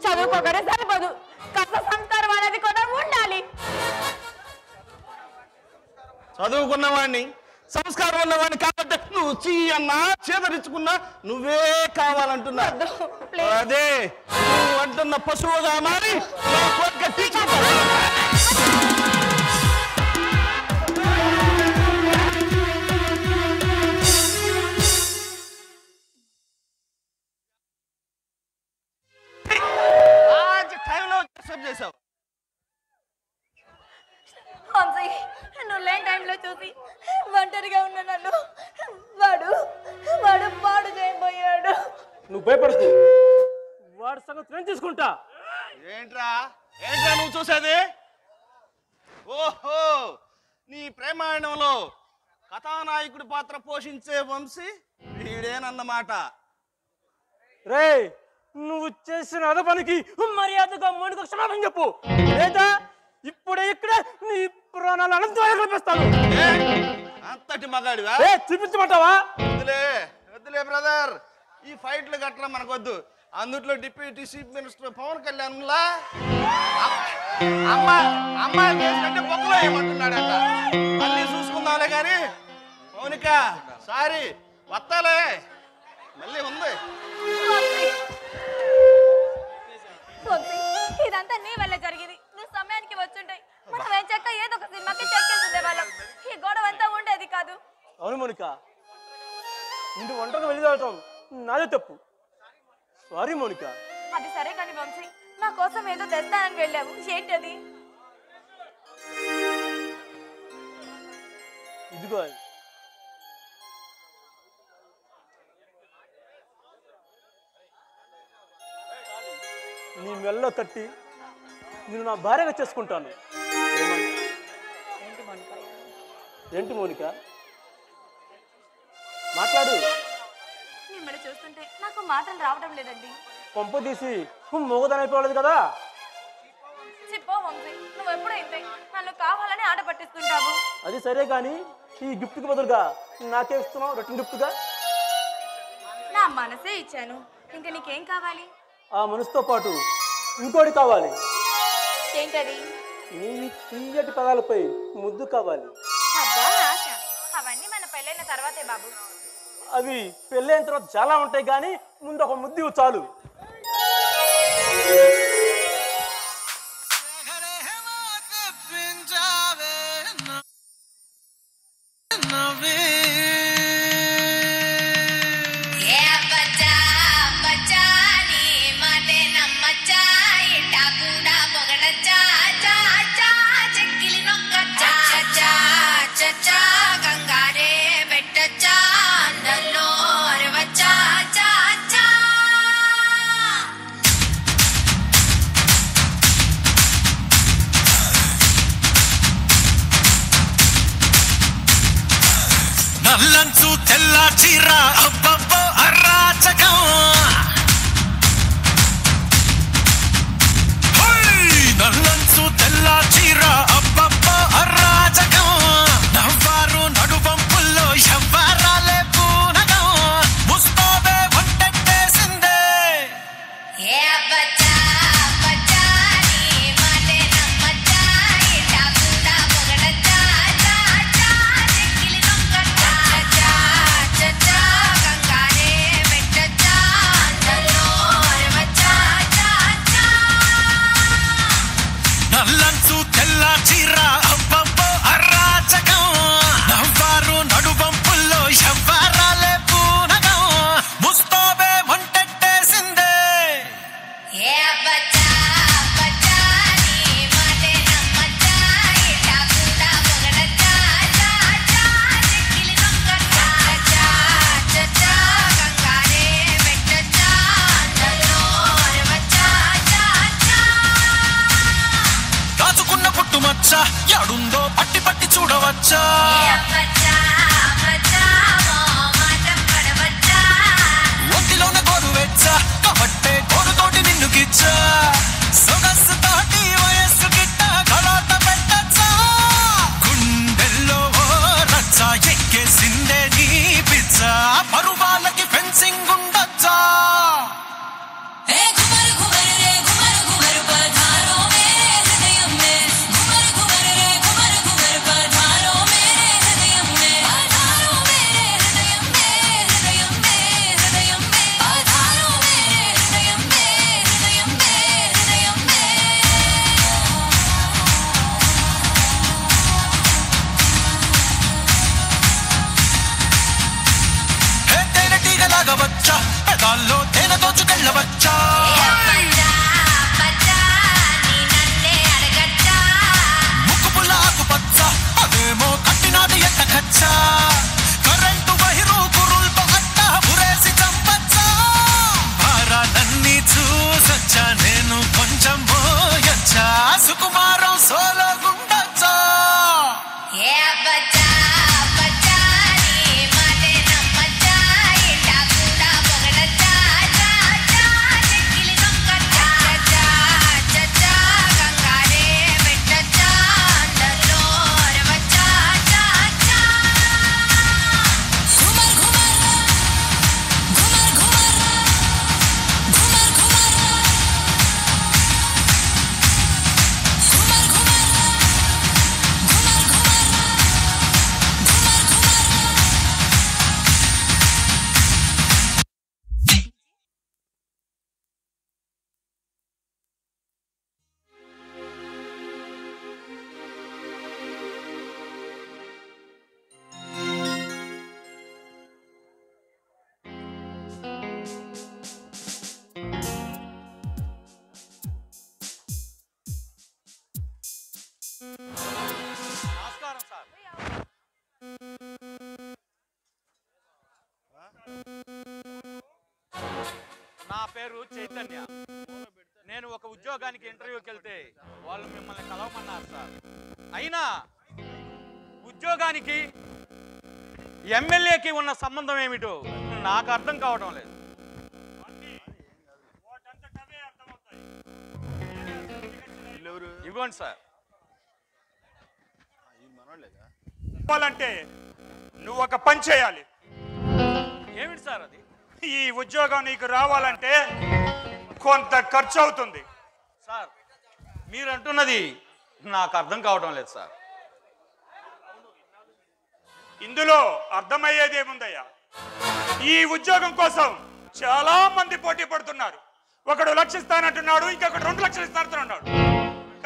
చదువుకోగానే సరిపోదు, కాస్త సంస్కారం అనేది కూడా ఉండాలి. చదువుకున్నవాడిని, సంస్కారం ఉన్నవాడిని కాబట్టి నువ్వు చీ అన్నా చేదరించుకున్నా నువ్వే కావాలంటున్నా. అదే నువ్వు అంటున్న పశువుగా మారి నా కోరిక తీర్చుకో. టైంలో చేసావు. నువ్వు లేని టైంలో చూసి ఒంటరిగా ఉన్న నన్ను వాడు పాడు చేయబోయాడు. నువ్వు భయపడుతూ వాడి సంగతి నేను తీసుకుంటా. ఏంట్రా నువ్వు చూసేది? ఓహో, నీ ప్రేమాయణంలో కథానాయకుడి పాత్ర పోషించే వంశీ వీడేనన్నమాట. రే, నువ్వు చేసిన అద పనికి మర్యాదగా మౌనిక క్షమాపణ చెప్పు, లేదా ఇప్పుడే ఇక్కడ నీ ప్రాణాలు అనంతమైన కల్పిస్తాను. అంతటి మగాడివా? చూపించమంటావా? వద్దులే బ్రదర్, ఈ ఫైట్లు గట్రా మనకొద్దు. అందుట్లో deputy chief minister Pawan Kalyan లా అమ్మాయి చేసినట్టే బొక్కలో ఏమంటున్నాడంట. మళ్ళీ చూసుకుందాంలే కానీ మౌనిక, సారీ వస్తాలే, మళ్ళీ ఉంది. ఇదంతా నీ వల్ల జరిగింది. నువ్వు సమయానికి వచ్చుంటాయి, మనం ఏం చెక్క ఏదో ఒక సినిమాకి చెక్కేసి ఉండేవాళ్ళం. ఈ గొడవ అంతా ఉండేది కాదు. అవును మౌనిక, నిన్ను ఒంటరిగా వెళ్ళిదాటం నాదే తప్పు. సారీ మౌనిక. అది సరే కానీ వంశీ, నా కోసం ఏదో తెస్తానని వెళ్ళావు, ఏంటది? ఇదిగో నీ మెల్లో కట్టి నేను నా భార్యగా చేసుకుంటాను. ఏంటి మౌనిక, మాట్లాడు. మిమ్మల్ని చూస్తుంటే నాకు మాటలు రావడం లేదండి. పంపు తీసి మోగదనైపోలేదు కదా. చెప్పో వంశీ, నువ్వు ఎప్పుడైతే నన్ను కావాలని ఆట పట్టిస్తుంటావు. అది సరే కానీ ఈ గిఫ్ట్కి బదులుగా నాకే ఇస్తున్నావు రిటర్న్ గిఫ్ట్గా? నా మనసే ఇచ్చాను, ఇంకా నీకేం కావాలి? ఆ మనసుతో పాటు ఇంకోటి కావాలి. ఏంటది? నీ తీయటి పదాలపై ముద్దు కావాలి. అబ్బా ఆశ, అవన్నీ మన పెళ్ళైన తర్వాతే బాబు. అవి పెళ్ళైన తర్వాత చాలా ఉంటాయి, కానీ ముందు ఒక ముద్దు చాలు. చూడవచ్చా ఎడుందో పట్టి పట్టి చూడవచ్చా ఒంటిలోన గోరు వెచ్చా కబట్టే గోరుతోటి నిన్ను గిచ్చా సొగస్సు తోటి వయస్సు గిట్ట గలాట పెట్టచ్చా గుండెల్లో రచ్చా ఎక్కేసిందే నీ పిచ్చా పరువాలకి ఫెన్సింగ్ ఉండొచ్చా లాగవచ్చా పెదాల్లో తేనె దోచుకెళ్ళవచ్చా ముక్కు పుల్ల ఆకుపచ్చ అదేమో కట్టినాది ఎట్టకచ్చా కరెంటు బహిరు కురుల్ప అట్ట బురేసి చంపచ్చా భారాలన్నీ చూసొచ్చా నేను కొంచెం పోయొచ్చా సుకుమారం సోలోగుండొచ్చా నమస్కారం సార్. నా పేరు చైతన్య. నేను ఒక ఉద్యోగానికి ఇంటర్వ్యూకి వెళ్తే వాళ్ళు మిమ్మల్ని కలవమన్నారు సార్. అయినా ఉద్యోగానికి ఎమ్మెల్యేకి ఉన్న సంబంధం ఏమిటో నాకు అర్థం కావడం లేదు. ఇవ్వండి సార్. చెప్పాలంటే నువ్వు ఒక పని చేయాలి. ఏమిటి సార్ అది? ఈ ఉద్యోగం నీకు రావాలంటే కొంత ఖర్చు అవుతుంది. సార్ మీరు అంటున్నది నాకు అర్థం కావడం లేదు సార్. ఇందులో అర్థమయ్యేది ఏముందయ్యా? ఈ ఉద్యోగం కోసం చాలా మంది పోటీ పడుతున్నారు. ఒకడు 1 లక్ష ఇస్తానంటున్నాడు, ఇంకొకడు 2 లక్షలు ఇస్తానంటున్నాడు.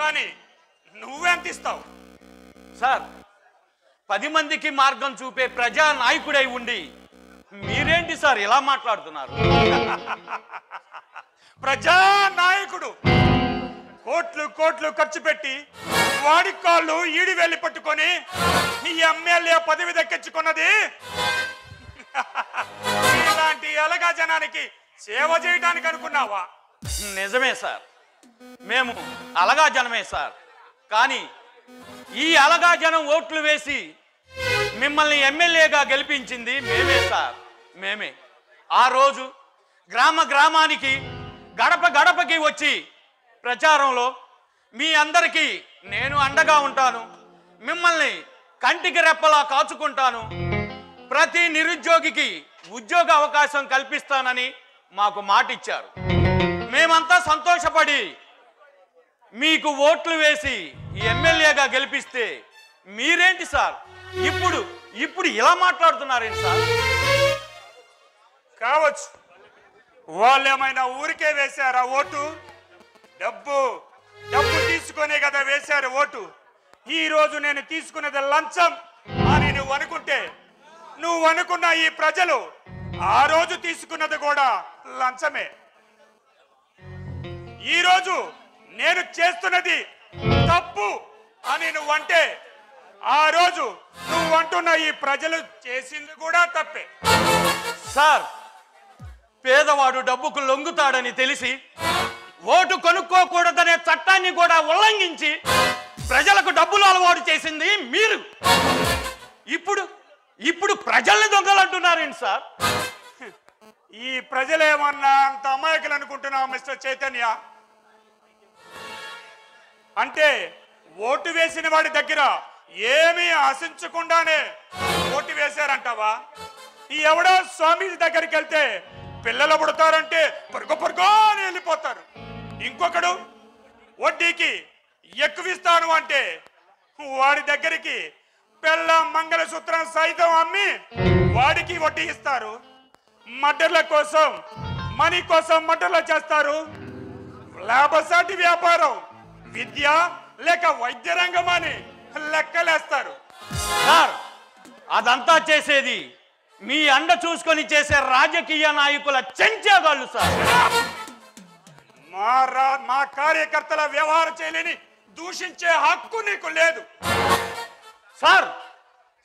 కానీ నువ్వెంత ఇస్తావు? సార్ 10 మందికి మార్గం చూపే ప్రజా నాయకుడై ఉండి మీరేంటి సార్ ఇలా మాట్లాడుతున్నారు? ప్రజా నాయకుడు కోట్లు కోట్లు ఖర్చు పెట్టి వాడి కాళ్ళు ఈడి వెళ్ళి పట్టుకొని ఈ ఎమ్మెల్యే పదవి దక్కించుకున్నది ఇలాంటి ఎలగా జనానికి సేవ చేయడానికి అనుకున్నావా? నిజమే సార్, మేము అలగా జనమే సార్. కానీ ఈ అలగా జనం ఓట్లు వేసి మిమ్మల్ని ఎమ్మెల్యేగా గెలిపించింది మేమే సార్, మేమే. ఆ రోజు గ్రామ గ్రామానికి గడప గడపకి వచ్చి ప్రచారంలో మీ అందరికీ నేను అండగా ఉంటాను, మిమ్మల్ని కంటికి రెప్పలా కాచుకుంటాను, ప్రతి నిరుద్యోగికి ఉద్యోగ అవకాశం కల్పిస్తానని మాకు మాట ఇచ్చారు. మేమంతా సంతోషపడి మీకు ఓట్లు వేసి ఎమ్మెల్యేగా గెలిపిస్తే మీరేంటి సార్ ఇప్పుడు ఇలా మాట్లాడుతున్నారేంటి సార్? కావచ్చు, వాళ్ళు ఏమైనా ఊరికే వేశారా ఓటు? డబ్బు తీసుకునే కదా వేశారు ఓటు. ఈ రోజు నేను తీసుకున్నది లంచం అని నువ్వు అనుకుంటే, నువ్వు అనుకున్న ఈ ప్రజలు ఆ రోజు తీసుకున్నది కూడా లంచమే. ఈ రోజు నేను చేస్తున్నది తప్పు అని నువ్వంటే, ఆ రోజు నువ్వంటున్న ఈ ప్రజలు చేసింది కూడా తప్పే. సార్ పేదవాడు డబ్బుకు లొంగుతాడని తెలిసి ఓటు కొనుక్కోకూడదనే చట్టాన్ని కూడా ఉల్లంఘించి ప్రజలకు డబ్బులు అలవాటు చేసింది మీరు. ఇప్పుడు ప్రజల్ని దొంగలు అంటున్నారేంటి సార్? ఈ ప్రజలేమన్నా అంత అమాయకులు అనుకుంటున్నావు మిస్టర్ చైతన్య? అంటే ఓటు వేసిన వాడి దగ్గర ఏమీ ఆశించకుండానే ఓటు వేశారంటావా? ఈ ఎవడో స్వామీజీ దగ్గరికి వెళ్తే పిల్లలు పుడతారంటే పొరుగు అని వెళ్ళిపోతారు. ఇంకొకడు వడ్డీకి ఎక్కువిస్తాను అంటే వాడి దగ్గరికి పిల్ల మంగళసూత్రం సైతం అమ్మి వాడికి వడ్డీ ఇస్తారు. మర్డర్ల కోసం మనీ కోసం మర్డర్లు చేస్తారు. లాభసాటి వ్యాపారం విద్య లేక వైద్య రంగం అని లెక్కలేస్తారు. సార్, అదంతా చేసేది మీ అండ చూసుకొని చేసే రాజకీయ నాయకుల చెంచాగాళ్ళు సార్. మా కార్యకర్తల వ్యవహార శైలిని దూషించే హక్కు నీకు లేదు సార్.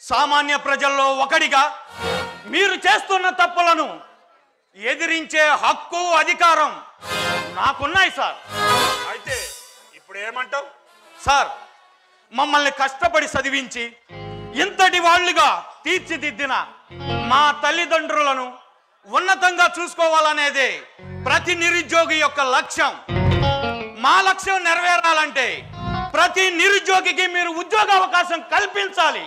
సామాన్య ప్రజల్లో ఒకడిగా మీరు చేస్తున్న తప్పులను ఎదిరించే హక్కు అధికారం నాకున్నాయి సార్. అయితే ఇప్పుడు ఏమంటావు? సార్, మమ్మల్ని కష్టపడి చదివించి ఇంతటి వాళ్ళుగా తీర్చిదిద్దిన మా తల్లిదండ్రులను ఉన్నతంగా చూసుకోవాలనేదే ప్రతి నిరుద్యోగి యొక్క లక్ష్యం. మా లక్ష్యం నెరవేరాలంటే ప్రతి నిరుద్యోగికి మీరు ఉద్యోగ అవకాశం కల్పించాలి,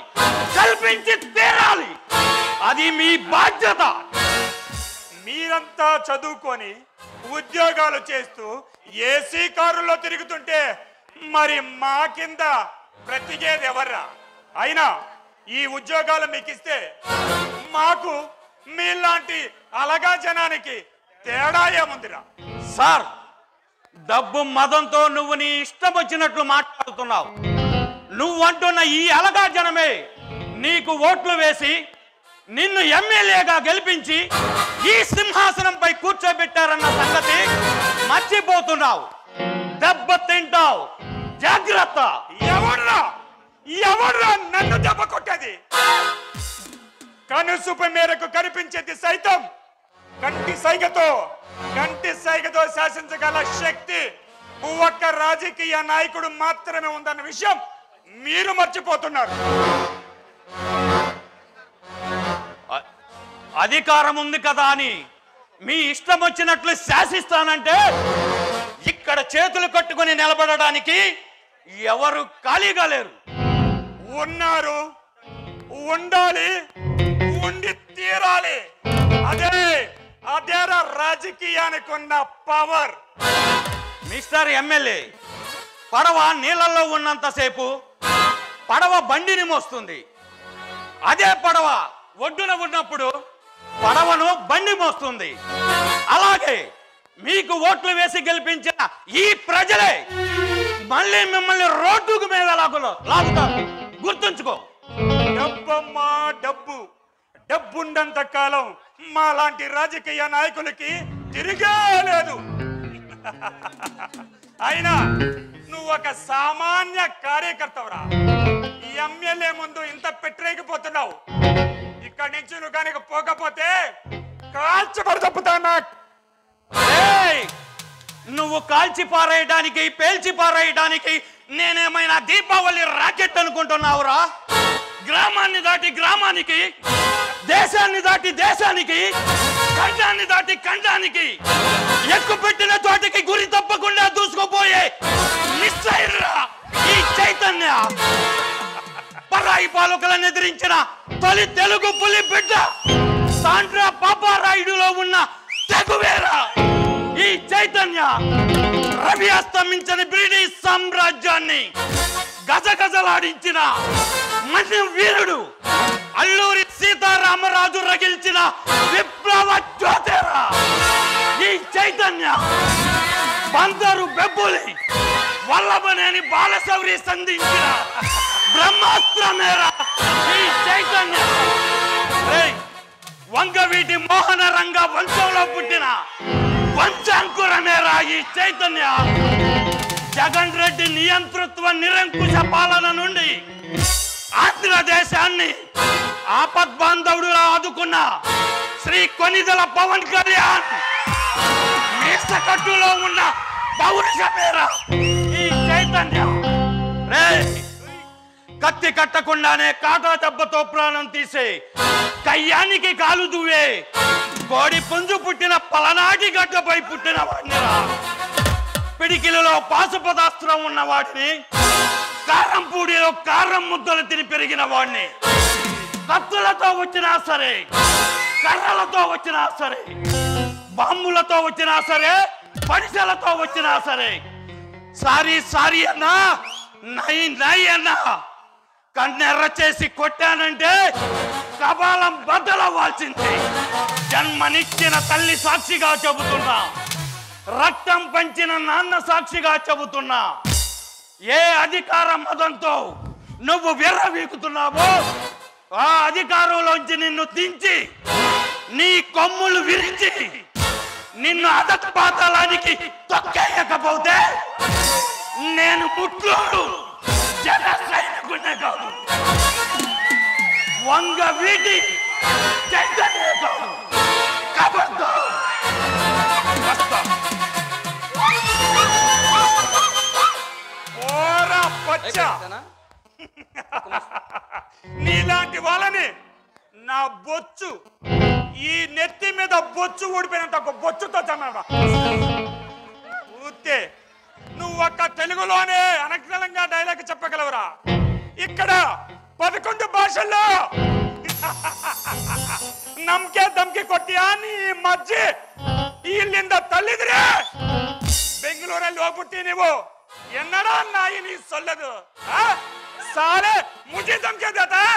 కల్పించి తీరాలి. అది మీ బాధ్యత. మీరంతా చదువుకొని ఉద్యోగాలు చేస్తూ ఏసీ కారుల్లో తిరుగుతుంటే మరి మా కింద బ్రతికేది ఎవర్రా? అయినా ఈ ఉద్యోగాలు మీకు ఇస్తే మాకు మీలాంటి అలగా జనానికి తేడా ఏముందిరా? సార్, డబ్బు మదంతో నువ్వు నీ ఇష్టం వచ్చినట్లు మాట్లాడుతున్నావు. నువ్వంటున్న ఈ అలగా జనమే నీకు ఓట్లు వేసి నిన్ను ఎమ్మెల్యేగా గెలిపించి ఈ సింహాసనంపై కూర్చోబెట్టారన్న సంగతి మర్చిపోతున్నావు. దెబ్బ తింటావు, జాగ్రత్త. ఎవడ్రా నన్ను దెబ్బ కొట్టేది? కనుసూపు మేరకు కనిపించేది సైతం కంటి సైగతో శాసించగల శక్తి ఒక్క రాజకీయ నాయకుడు మాత్రమే ఉందన్న విషయం మీరు మర్చిపోతున్నారు. అధికారం ఉంది కదా అని మీ ఇష్టం వచ్చినట్లు శాసిస్తానంటే ఇక్కడ చేతులు కట్టుకొని నిలబడడానికి ఎవరు ఖాళీగా లేరు. ఉన్నారు, ఉండాలి, ఉండి తీరాలి. అదేరా రాజకీయానికి ఉన్న పవర్. మిస్టర్ ఎమ్మెల్యే, పడవ నీళ్ళల్లో ఉన్నంతసేపు పడవ బండిని మోస్తుంది. అదే పడవ ఒడ్డున ఉన్నప్పుడు పడవను బండి మోస్తుంది. అలాగే మీకు ఓట్లు వేసి గెలిపించిన ఈ ప్రజలే మళ్ళీ మిమ్మల్ని రోడ్డుకు మీద లాగుతారు. గుర్తుంచుకో. డబ్బమ్మా డబ్బు. డబ్బుండంత కాలం మా లాంటి రాజకీయ నాయకులకి తిరిగే లేదు. అయినా నువ్వు ఒక సామాన్య కార్యకర్తవరా. ఈ ఎమ్మెల్యే ముందు ఇంత పెట్టరేగిపోతున్నావు. ఇక్కడి నుంచి నువ్వు కనుక పోకపోతే కాల్చబడి తప్పుతానా? నువ్వు కాల్చి పారేయడానికి, పేల్చి పారేయడానికి నేనేమైనా దీపావళి రాకెట్ అనుకుంటున్నావురా? గ్రామాన్ని దాటి గ్రామానికి, దేశాన్ని దాటి దేశానికి, ఖండాన్ని దాటి ఖండానికి ఎక్కువ పెట్టిన చోటికి గురి తప్పకుండా దూసుకుపోయే నిశ్చయరా ఈ చైతన్య. పరాయి పాలకులను ఎదిరించిన తొలి తెలుగు పులి బిడ్డ సాండ్రా పాపారాయుడులో ఉన్న తెగువేరా ఈ చైతన్య. రవి అస్తమించిన బ్రిటిష్ సామ్రాజ్యాన్ని గజగజలాడించిన మన్య వీరుడు అల్లూరి సీతారామరాజు రగిల్చిన విప్లవ జ్యోతిరా ఈ చైతన్య. బందరు బెబ్బులి వల్లభనేని బాలశౌరి సంధించిన బ్రహ్మాస్త్రమేరా ఈ చైతన్య. వంగవీటి మోహన రంగ వంశంలో పుట్టిన వంశాంకురమేరా ఈ చైతన్య. జగన్ రెడ్డి నియంతృత్వ నిరంకుశ పాలన నుండి ఆంధ్రదేశాన్ని ఆపద్బాంధవుడులా ఆదుకున్న శ్రీ కొనిదెల పవన్ కళ్యాణ్ మీసకట్టులో ఉన్న పౌరుషమేరా ఈ చైతన్య. కత్తి కట్టకుండానే కాటా దెబ్బతో ప్రాణం తీసే కయ్యానికి కాలు దువ్వే కోడి పుంజు పుట్టిన పలనాటి గడ్డపై పుట్టిన వాడినిరా. పిడికిలలో పాశుపదాస్త్రం ఉన్న వాడిని, కారం పూడిలో కారం ముద్దలు తిని పెరిగిన వాడిని. కత్తులతో వచ్చినా సరే, కర్రలతో వచ్చినా సరే, బాంబులతో వచ్చినా సరే, పడిసెలతో వచ్చినా సరే, సారీ సారీ అన్నా, నై నై అన్నా, కన్నెర్ర చేసి కొట్టానంటే కపాలం బద్దలవ్వాల్సింది. జన్మనిచ్చిన తల్లి సాక్షిగా చెబుతున్నా, రక్తం పంచిన నాన్న సాక్షిగా చెబుతున్నా, ఏ అధికార మదంతో నువ్వు విర్రవీకుతున్నావో ఆ అధికారంలోంచి నిన్ను దించి నీ కొమ్ములు విరిచి నిన్ను అదక పాతాళానికి తొక్కేయకపోతే నేను ముట్లోడు జన సైనికునే కాదు, వంగ వీటి చైతన్య కాదు. కబడ్డో నీలాంటి వాళ్ళని నా బొచ్చు ఈ నెత్తి మీద బొచ్చు ఊడిపోయినంత ఒక బొచ్చుతో చన్నాడా ఊతే. నువ్వు ఒక్క తెలుగులోనే అనక్షరంగా డైలాగ్ చెప్పగలవురా? ఇక్కడ 11 భాషల్లో నమ్కే దమ్కి కొట్టియా నీ మజ్జి ఇల్లింದ ತಲ್ಲಿದ್ರೆ ಬೆಂಗಳೂರಲ್ಲಿ ಹೋಗ್ಬಿಟ್ಟಿ ನೀವು ಎನ್ನಡ ನಾಯಿ ನೀ ಸೊಲ್ಲದು साले मुझे धमकी देता है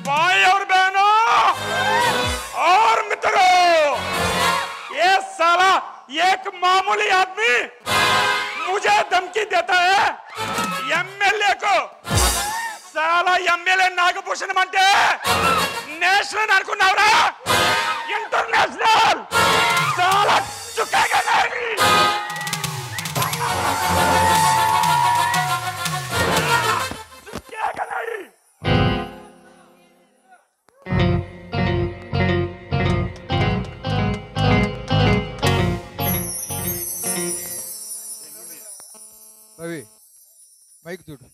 भाई और बहनों और मित्रों, ये साला एक मामूली आदमी मुझे धमकी देता है एमएलए को. साला एमएलए नागभूषण అంటే నేషనల్ అనుకున్నావురా? ఇంటర్నేషనల్. साला झुकेगा नहीं. రవి మైక్ చూడు.